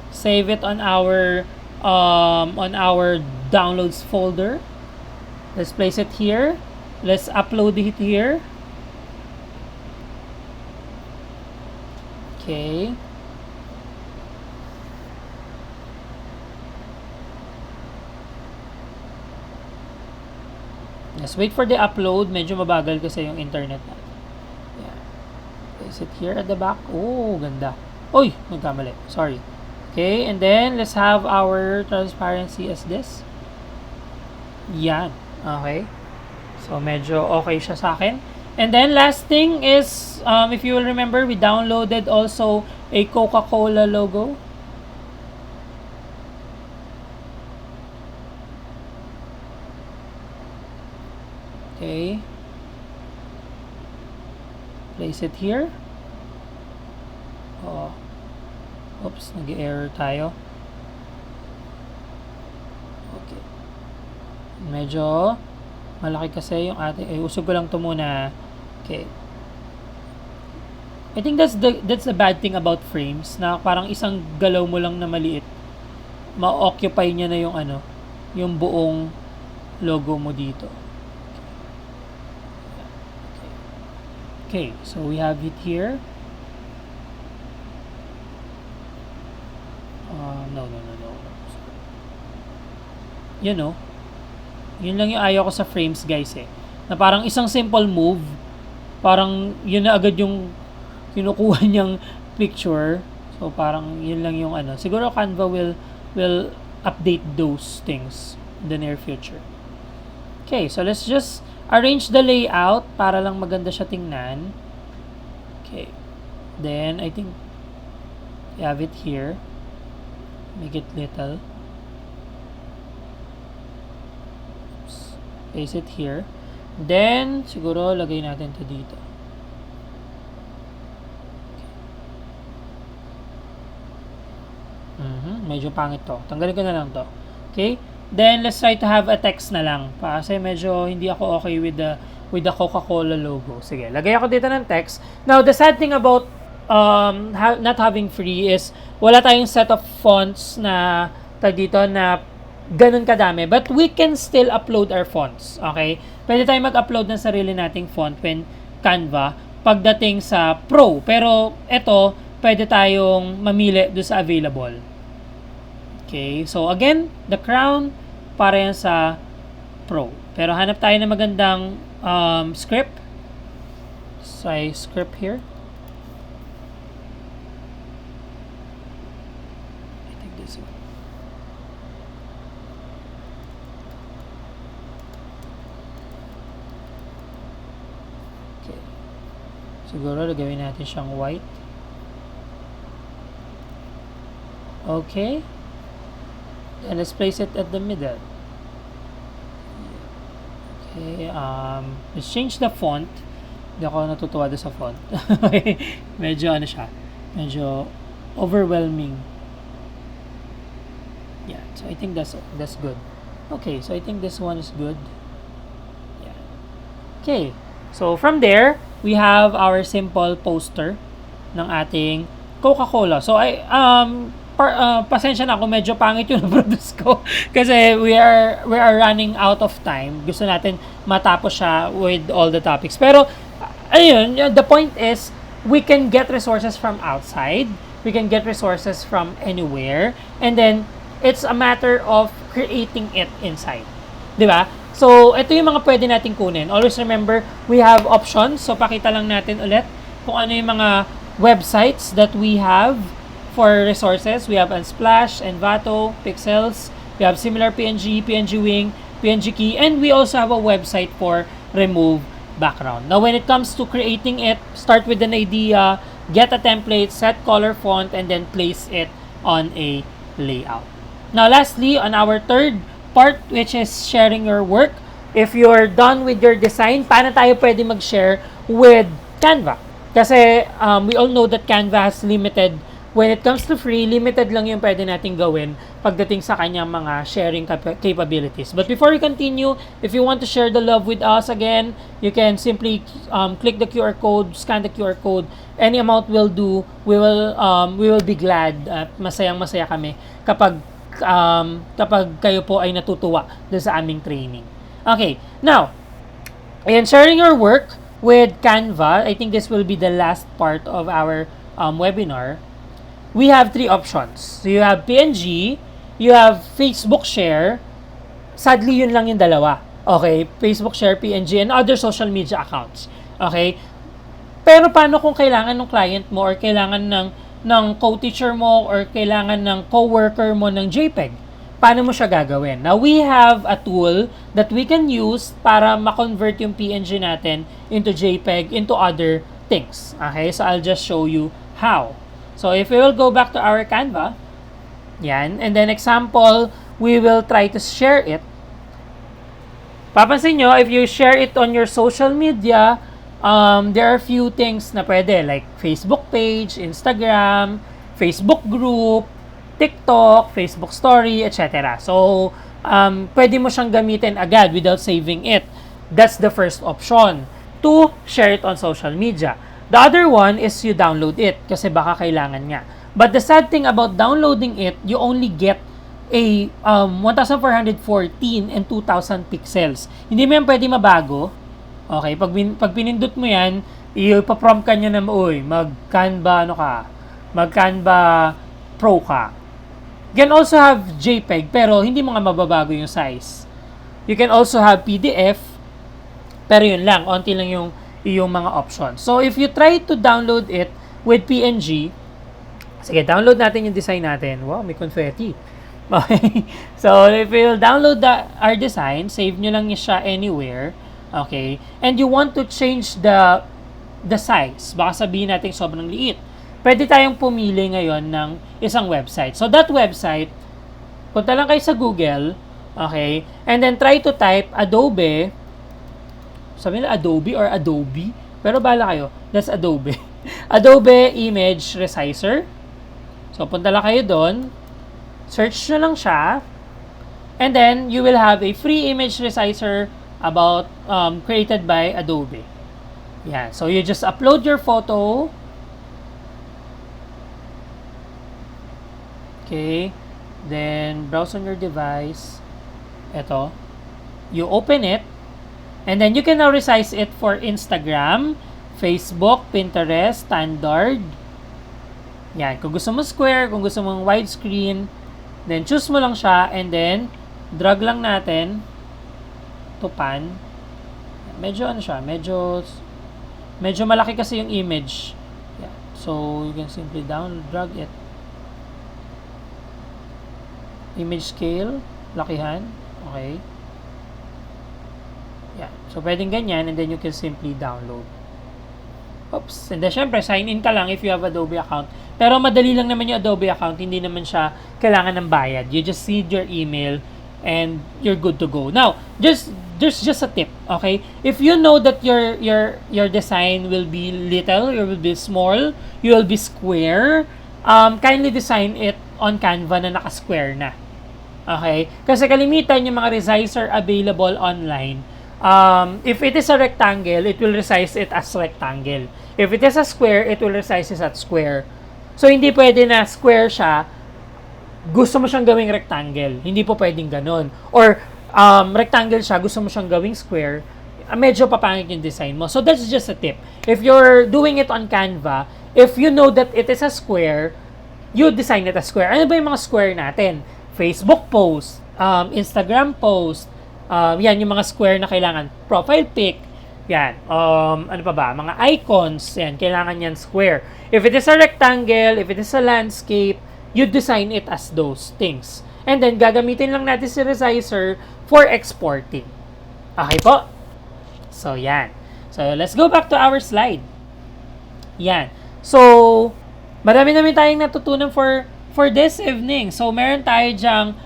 Save it on our downloads folder. Let's place it here. Let's upload it here. Okay. Let's wait for the upload. Medyo mabagal kasi yung internet natin. Yeah. Place it here at the back. Oh, ganda. Uy, nagkamali. Sorry. Okay, and then let's have our transparency as this. Yan. Okay. So, medyo okay siya sa akin. And then, last thing is, if you will remember, we downloaded also a Coca-Cola logo. Okay. Place it here. Oh. Oops, nag-error tayo. Okay. Medyo malaki kasi yung ating, usog ko lang to muna. Okay. I think that's the bad thing about frames, na parang isang galaw mo lang na maliit, ma-occupy niya na yung yung buong logo mo dito. Okay, so we have it here. No. You know, yun lang yung ayaw ko sa frames, guys, eh. Na parang isang simple move, parang yun na agad yung kinukuha niyang picture. So parang yun lang yung ano. Siguro Canva will update those things in the near future. Okay, so let's just arrange the layout para lang maganda siya tingnan. Okay. Then I think we have it here. Make it little. Oops. Place it here. Then siguro lagay natin to dito. Medyo pangit to. Tanggalin ko na lang to. Okay? Then let's try to have a text na lang kasi medyo hindi ako okay with the Coca-Cola logo. Sige, lagay ako dito ng text. Now, the sad thing about not having free is wala tayong set of fonts na dito na ganun kadami, but we can still upload our fonts. Okay? Pwede tayong mag-upload ng sarili nating font when Canva pagdating sa Pro. Pero ito, pwede tayong mamili doon sa available. Okay, so again, the crown para yan sa Pro. Pero hanap tayo ng magandang script. Say script here. I think this one. Okay. Siguro gawin natin siyang white. Okay. And let's place it at the middle. Okay, let's change the font. Hindi ako natutuwa doon sa font. Medyo ano siya. Medyo overwhelming. Yeah, so I think that's good. Okay, so I think this one is good. Yeah. Okay, so from there, we have our simple poster ng ating Coca-Cola. So pasensya na kung medyo pangit yung na-produce ko kasi we are running out of time. Gusto natin matapos siya with all the topics. Pero ayun, the point is we can get resources from outside. We can get resources from anywhere. And then it's a matter of creating it inside. 'Di ba? So ito yung mga pwede nating kunin. Always remember, we have options. So pakita lang natin ulit kung ano yung mga websites that we have for resources. We have Unsplash, Envato, Pixels. We have Similar PNG, PNG Wing, PNG Key, and we also have a website for remove background. Now, when it comes to creating it, start with an idea, get a template, set color font, and then place it on a layout. Now, lastly, on our third part, which is sharing your work, if you're done with your design, paano tayo pwede mag-share with Canva? Kasi we all know that Canva has limited. When it comes to free, limited lang yung pwede natin gawin pagdating sa kanyang mga sharing capabilities. But before we continue, if you want to share the love with us again, you can simply click the QR code, scan the QR code. Any amount will do. We will be glad. Masayang-masaya kami kapag kayo po ay natutuwa doon sa aming training. Okay, now, and sharing your work with Canva, I think this will be the last part of our webinar. We have three options. So you have PNG, you have Facebook share. Sadly, yun lang yung dalawa. Okay, Facebook share, PNG, and other social media accounts. Okay? Pero paano kung kailangan ng client mo or kailangan ng co-teacher mo or kailangan ng co-worker mo ng JPEG? Paano mo siya gagawin? Now, we have a tool that we can use para ma-convert yung PNG natin into JPEG, into other things. Okay? So, I'll just show you how. So, if we will go back to our Canva, yan, and then example, we will try to share it. Papansin nyo, if you share it on your social media, there are few things na pwede, like Facebook page, Instagram, Facebook group, TikTok, Facebook story, etc. So, pwede mo siyang gamitin agad without saving it. That's the first option, to share it on social media. The other one is you download it kasi baka kailangan nga. But the sad thing about downloading it, you only get a 1414 and 2000 pixels. Hindi mo yan pwede mabago. Okay, pag pinindot mo yan, ipaprompt ka niya na, uy, mag-Canva, mag-Canva Pro ka. You can also have JPEG, pero hindi mo nga mababago yung size. You can also have PDF, pero yun lang, onti lang yung mga options. So, if you try to download it with PNG, sige, download natin yung design natin. Wow, may confetti. Okay. So, if you'll download our design, save nyo lang siya anywhere. Okay. And you want to change the size. Baka sabihin natin sobrang liit. Pwede tayong pumili ngayon ng isang website. So, that website, punta lang kayo sa Google. Okay. And then, try to type Adobe. Sabi nila Adobe or Adobe. Pero bala kayo. That's Adobe. Adobe Image Resizer. So, punta lang kayo doon. Search nyo lang siya. And then, you will have a free image resizer about created by Adobe. Yan. So, you just upload your photo. Okay. Then, browse on your device. Ito. You open it. And then, you can now resize it for Instagram, Facebook, Pinterest, Standard. Yan. Kung gusto mo square, kung gusto mong widescreen, then, choose mo lang siya, and then, drag lang natin to pan. Medyo ano siya, medyo malaki kasi yung image. Yeah. So, you can simply drag it. Image scale, lakihan. Okay. Yeah. So, pwedeng ganyan, and then you can simply download. Oops. And then, syempre, sign in ka lang if you have Adobe account. Pero madali lang naman yung Adobe account. Hindi naman siya kailangan ng bayad. You just seed your email and you're good to go. Now, there's just a tip, okay? If you know that your design will be little, it will be small, you will be square, kindly design it on Canva na naka-square na. Okay? Kasi kalimitan yung mga resizer available online. If it is a rectangle, it will resize it as rectangle. If it is a square, it will resize it as square. So, hindi pwede na square siya, gusto mo siyang gawing rectangle. Hindi po pwedeng ganun. Or, rectangle siya, gusto mo siyang gawing square, medyo papangit yung design mo. So, that's just a tip. If you're doing it on Canva, if you know that it is a square, you design it as square. Ano ba yung mga square natin? Facebook post, Instagram post, yan yung mga square na kailangan. Profile pic, yan. Ano pa ba? Mga icons, yan. Kailangan yan square. If it is a rectangle, if it is a landscape, you design it as those things. And then, gagamitin lang natin si resizer for exporting. Okay po? So, yan. So, let's go back to our slide. Yan. So, marami namin tayong natutunan for this evening. So, meron tayo dyang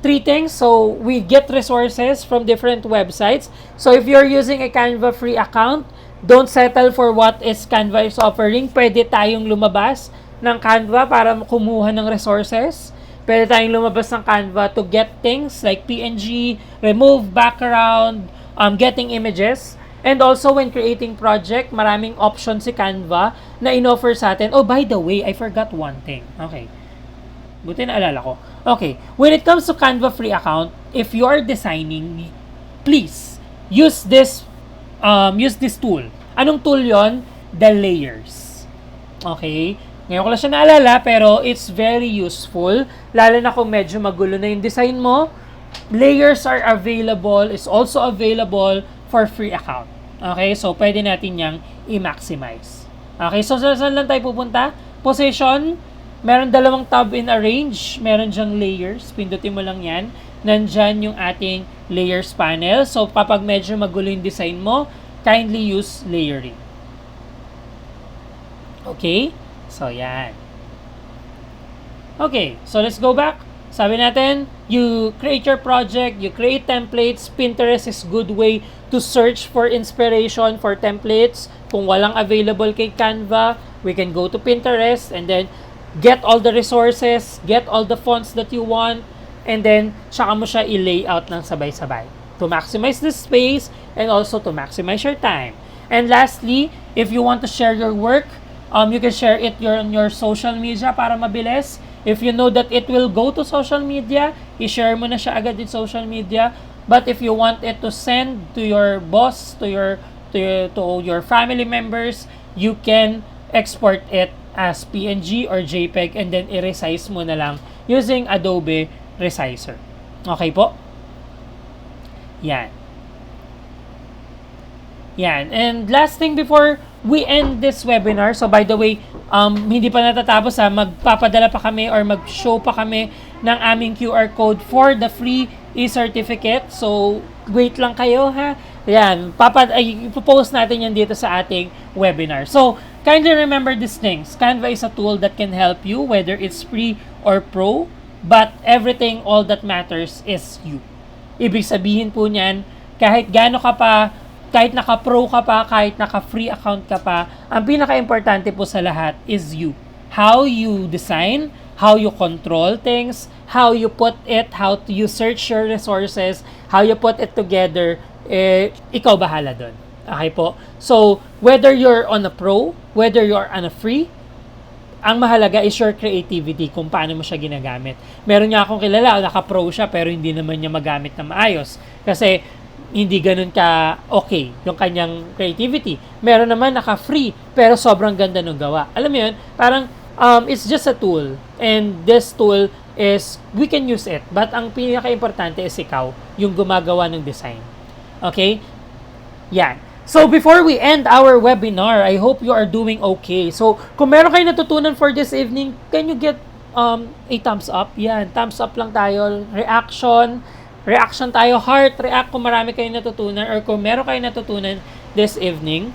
3 things. So, we get resources from different websites. So, if you're using a Canva free account, don't settle for what is Canva is offering. Pwede tayong lumabas ng Canva para kumuha ng resources. Pwede tayong lumabas ng Canva to get things like PNG, remove background, getting images. And also, when creating project, maraming options si Canva na in-offer sa atin. Oh, by the way, I forgot one thing. Okay. Buti naalala ko. Okay. When it comes to Canva free account, if you are designing, please use this tool. Anong tool yon? The layers. Okay? Ngayon ko lang siya naalala, pero it's very useful. Lalo na kung medyo magulo na yung design mo. Layers are available, is also available for free account. Okay? So, pwede natin yang i-maximize. Okay? So, saan lang tayo pupunta? Position. Meron 2 tab in arrange. Meron dyang layers. Pindutin mo lang yan. Nandyan yung ating layers panel. So, kapag medyo magulo yung design mo, kindly use layering. Okay? So, yan. Okay. So, let's go back. Sabi natin, you create your project, you create templates. Pinterest is good way to search for inspiration for templates. Kung walang available kay Canva, we can go to Pinterest and then get all the resources, get all the fonts that you want, and then tsaka mo siya i-layout ng sabay-sabay to maximize the space and also to maximize your time. And lastly, if you want to share your work, you can share it on your social media para mabilis. If you know that it will go to social media, i-share mo na siya agad in social media. But if you want it to send to your boss, to your to your family members, you can export it as PNG or JPEG and then i-resize mo na lang using Adobe Resizer. Okay po? Yan. Yan. And last thing before we end this webinar, so by the way, hindi pa natatapos magpapadala pa kami or mag-show pa kami ng aming QR code for the free e-certificate. So, wait lang kayo ha. Yan. Ipopost natin yan dito sa ating webinar. So, kindly remember these things. Canva is a tool that can help you whether it's free or pro, but everything, all that matters is you. Ibig sabihin po niyan, kahit kahit naka-pro ka pa, kahit naka-free account ka pa, ang pinaka-importante po sa lahat is you. How you design, how you control things, how you put it, how you search your resources, how you put it together, ikaw bahala doon. Okay po? So, whether you're on a pro, whether you're on a free, ang mahalaga is your creativity kung paano mo siya ginagamit. Meron niya akong kilala, naka-pro siya pero hindi naman niya magamit na maayos. Kasi hindi ganun ka okay yung kanyang creativity. Meron naman naka-free pero sobrang ganda ng gawa. Alam mo yun, parang it's just a tool. And this tool is, we can use it. But ang pinaka-importante is ikaw, yung gumagawa ng design. Okay? Yan. So, before we end our webinar, I hope you are doing okay. So, kung meron kayo natutunan for this evening, can you get a thumbs up? Yan, thumbs up lang tayo. Reaction tayo. Heart, react kung marami kayo natutunan or kung meron kayo natutunan this evening.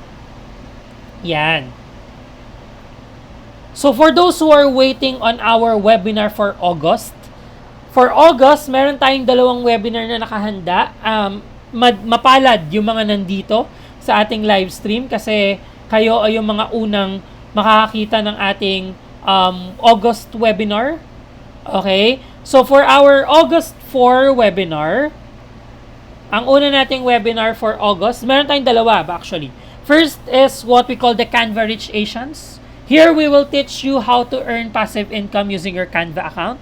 Yan. So, for those who are waiting on our webinar for August, meron tayong 2 webinar na nakahanda. Mapalad yung mga nandito sa ating live stream kasi kayo ay yung mga unang makakakita ng ating August webinar. Okay? So, for our August 4 webinar, ang una nating webinar for August, meron tayong 2 actually. First is what we call the Canva Rich Asians. Here, we will teach you how to earn passive income using your Canva account.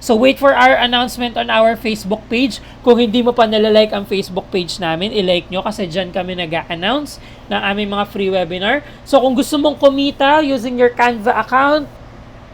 So, wait for our announcement on our Facebook page. Kung hindi mo pa nalalike ang Facebook page namin, ilike nyo kasi dyan kami nag-a-announce ng aming mga free webinar. So, kung gusto mong kumita using your Canva account,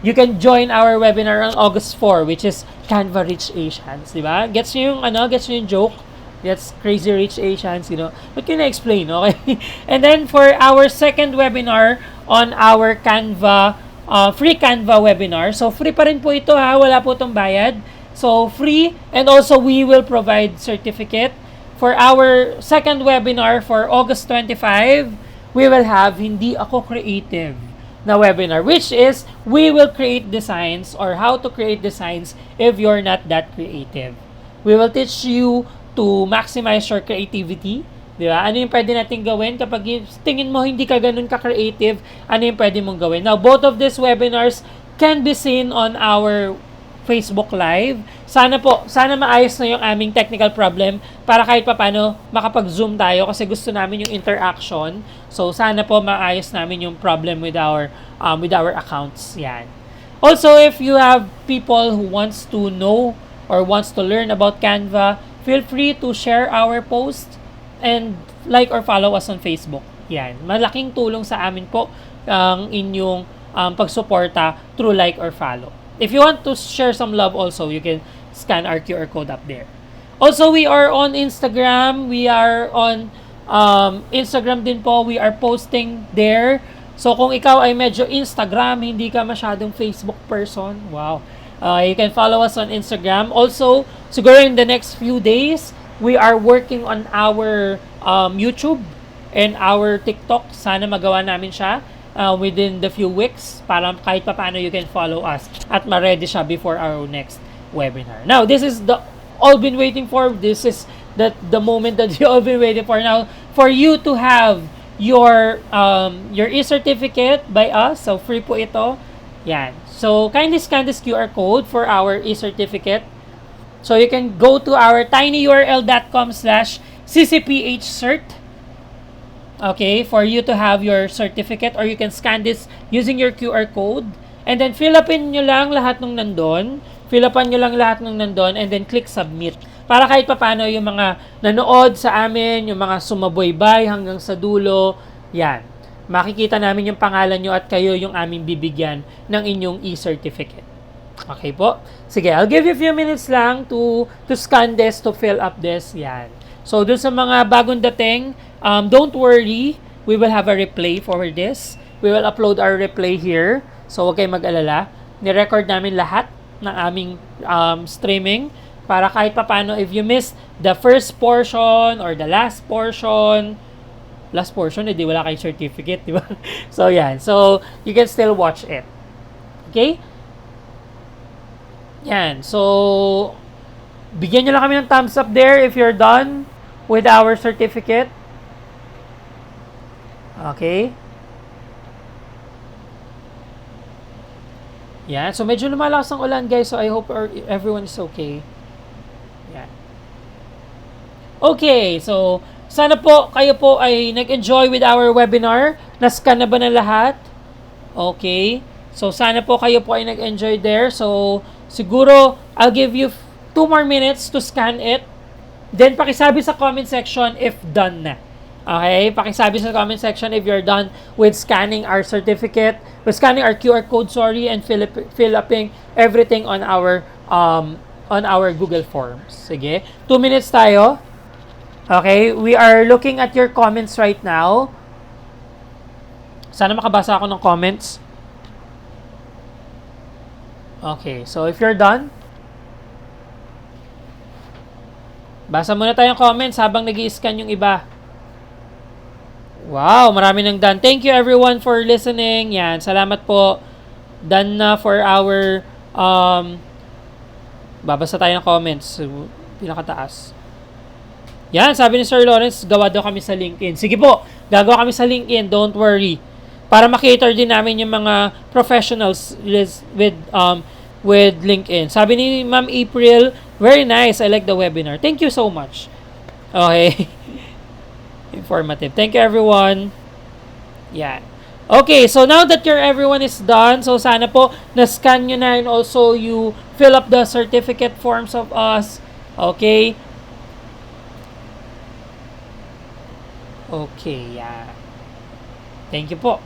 you can join our webinar on August 4, which is Canva Rich Asians, di ba? Gets nyo yung joke? Gets Crazy Rich Asians, But can I explain, okay? And then, for our second webinar on our Canva free Canva webinar. So, free pa rin po ito ha. Wala po itong bayad. So, free. And also, we will provide certificate. For our second webinar for August 25, we will have Hindi Ako Creative na webinar. Which is, we will create designs or how to create designs if you're not that creative. We will teach you to maximize your creativity. Di ba? Ano yung pwede natin gawin kapag tingin mo hindi ka ganun ka-creative, ano yung pwede mong gawin? Now, both of these webinars can be seen on our Facebook Live. Sana maayos na yung aming technical problem para kahit papano makapag-zoom tayo kasi gusto namin yung interaction. So, sana po maayos namin yung problem with our accounts. Yan. Also, if you have people who wants to know or wants to learn about Canva, feel free to share our post and like or follow us on Facebook. Yan. Malaking tulong sa amin po ang inyong pagsuporta through like or follow. If you want to share some love also, you can scan our QR code up there. Also, we are on Instagram. We are on Instagram din po. We are posting there. So, kung ikaw ay medyo Instagram, hindi ka masyadong Facebook person, wow. You can follow us on Instagram. Also, siguro in the next few days, we are working on our YouTube and our TikTok. Sana magawa namin siya within the few weeks para kahit pa paano you can follow us at ma-ready siya before our next webinar. Now, this is the all been waiting for. This is the moment that you all been waiting for now for you to have your e-certificate by us. So, free po ito. Yan. So, kindly scan this QR code for our e-certificate. So, you can go to our tinyurl.com/ccphcert. Okay, for you to have your certificate, or you can scan this using your QR code. And then, fill upin nyo lang lahat ng nandun. And then click submit. para kahit papaano yung mga nanood sa amin, yung mga sumabaybay hanggang sa dulo, yan. Makikita namin yung pangalan nyo at kayo yung aming bibigyan ng inyong e-certificate. Okay po? Sige, I'll give you a few minutes lang to scan this, to fill up this. Yan. So, dun sa mga bagong dating, don't worry. We will have a replay for this. We will upload our replay here. So, huwag kayong mag-alala. Ni-record namin lahat ng aming streaming para kahit papano if you missed the first portion or the last portion, di wala kayong certificate, di ba? So, yan. So, you can still watch it. Okay? Yan. So, bigyan nyo lang kami ng thumbs up there if you're done with our certificate. Okay? Yan. So, medyo lumalakas ang ulan, guys. So, I hope everyone is okay. Yan. Okay. So, sana po kayo po ay nag-enjoy with our webinar. Nascan na ba na lahat? Okay. So, sana po kayo po ay nag-enjoy there. So, siguro, I'll give you 2 more minutes to scan it. Then, pakisabi sa comment section if done na. Okay? Pakisabi sa comment section if you're done with scanning our certificate, with scanning our QR code, and fill upping everything on our Google Forms. Sige. 2 minutes tayo. Okay? We are looking at your comments right now. Sana makabasa ako ng comments. Okay. So, if you're done, basa muna tayong comments habang nag-i-scan yung iba. Wow, marami nang done. Thank you everyone for listening. Yan, salamat po. Done na for our babasa tayo ng comments. Pinakataas. Yan, sabi ni Sir Lawrence, gawa daw kami sa LinkedIn. Sige po, gagawa kami sa LinkedIn, don't worry. Para ma-cater din namin yung mga professionals with LinkedIn. Sabi ni Ma'am April, very nice. I like the webinar. Thank you so much. Okay. Informative. Thank you, everyone. Yeah. Okay, so now that everyone is done, so sana po na-scan nyo na and also you fill up the certificate forms of us. Okay. Okay, yeah. Thank you po.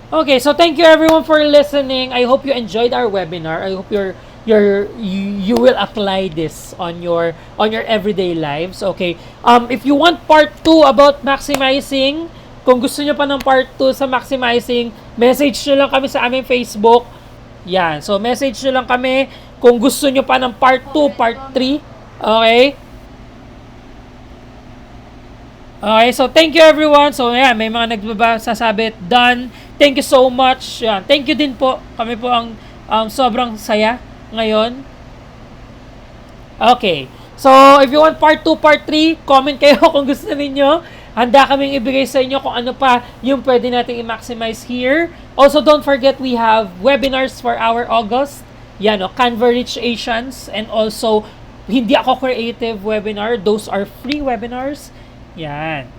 Okay, so thank you everyone for listening. I hope you enjoyed our webinar. I hope you will apply this on your everyday lives. Okay. If you want part 2 about maximizing, kung gusto niyo pa ng part 2 sa maximizing, message niyo lang kami sa aming Facebook. Yan. So message niyo lang kami kung gusto niyo pa ng part 2, part 3. Okay? Okay, so thank you everyone. So yeah, may mga nagsasabi done. Thank you so much. Yan. Thank you din po. Kami po ang sobrang saya ngayon. Okay. So, if you want part 2, part 3, comment kayo kung gusto niyo. Handa kaming ibigay sa inyo kung ano pa yung pwede nating i-maximize here. Also, don't forget we have webinars for our August. Yan, Canva Rich Asians. And also, Hindi Ako Creative webinar. Those are free webinars. Yan.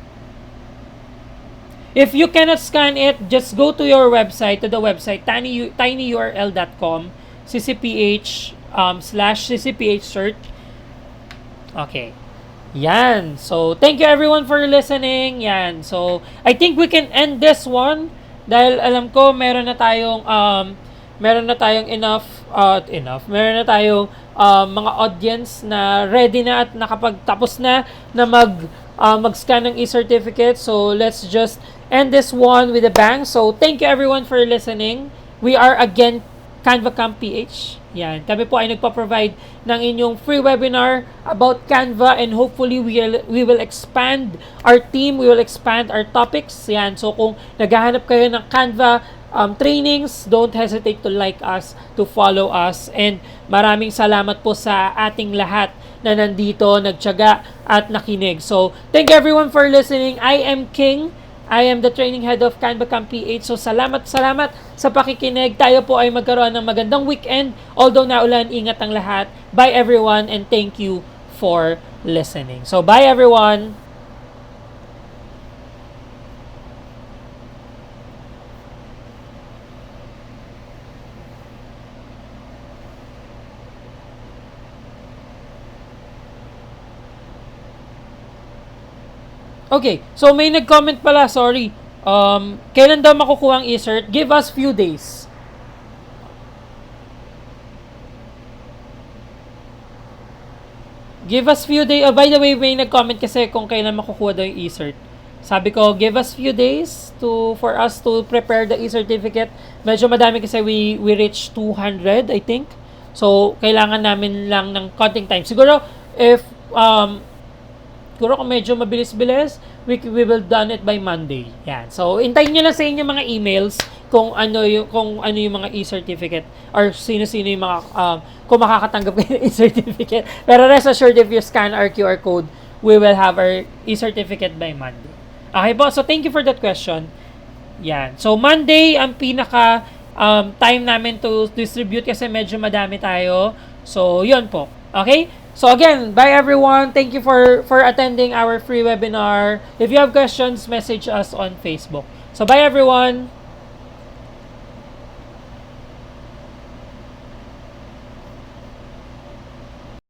If you cannot scan it, just go to your website, to the website, tinyurl.com, ccph/ccph cert. Okay. Yan. So, thank you everyone for listening. Yan. So, I think we can end this one dahil alam ko meron na tayong enough. Meron na tayong mga audience na ready na at nakapagtapos na mag-scan ng e-certificate. So, let's just end this one with a bang. So, thank you everyone for listening. We are again Canva Camp PH. Yan. Kami po ay nagpa-provide ng inyong free webinar about Canva and hopefully we will expand our team, we will expand our topics. Yan. So, kung naghahanap kayo ng Canva trainings, don't hesitate to like us, to follow us. And maraming salamat po sa ating lahat na nandito, nagtiyaga at nakinig. So, thank you everyone for listening. I am King. I am the training head of Canva Camp PH. So, salamat sa pakikinig. Tayo po ay magkaroon ng magandang weekend. Although naulan, ingat ang lahat. Bye everyone and thank you for listening. So, bye everyone. Okay, so may nag-comment pala, sorry. Kailan daw makukuha ang e-cert? Give us few days. Give us few days. Oh, by the way, may nag-comment kasi kung kailan makukuha daw yung e-cert. Sabi ko, give us few days for us to prepare the e-certificate. Medyo madami kasi we reached 200, I think. So, kailangan namin lang ng konting time. Siguro, if siguro kung medyo mabilis-bilis, we will done it by Monday. Yan. So, hintayin nyo lang sa inyo mga emails kung ano yung mga e-certificate or sino-sino yung mga kung makakatanggap kayo ng e-certificate. Pero rest assured, if you scan our QR code, we will have our e-certificate by Monday. Okay po. So, thank you for that question. Yan. So, Monday ang pinaka time namin to distribute kasi medyo madami tayo. So, yun po. Okay? So, again, bye everyone. Thank you for attending our free webinar. If you have questions, message us on Facebook. So, bye everyone.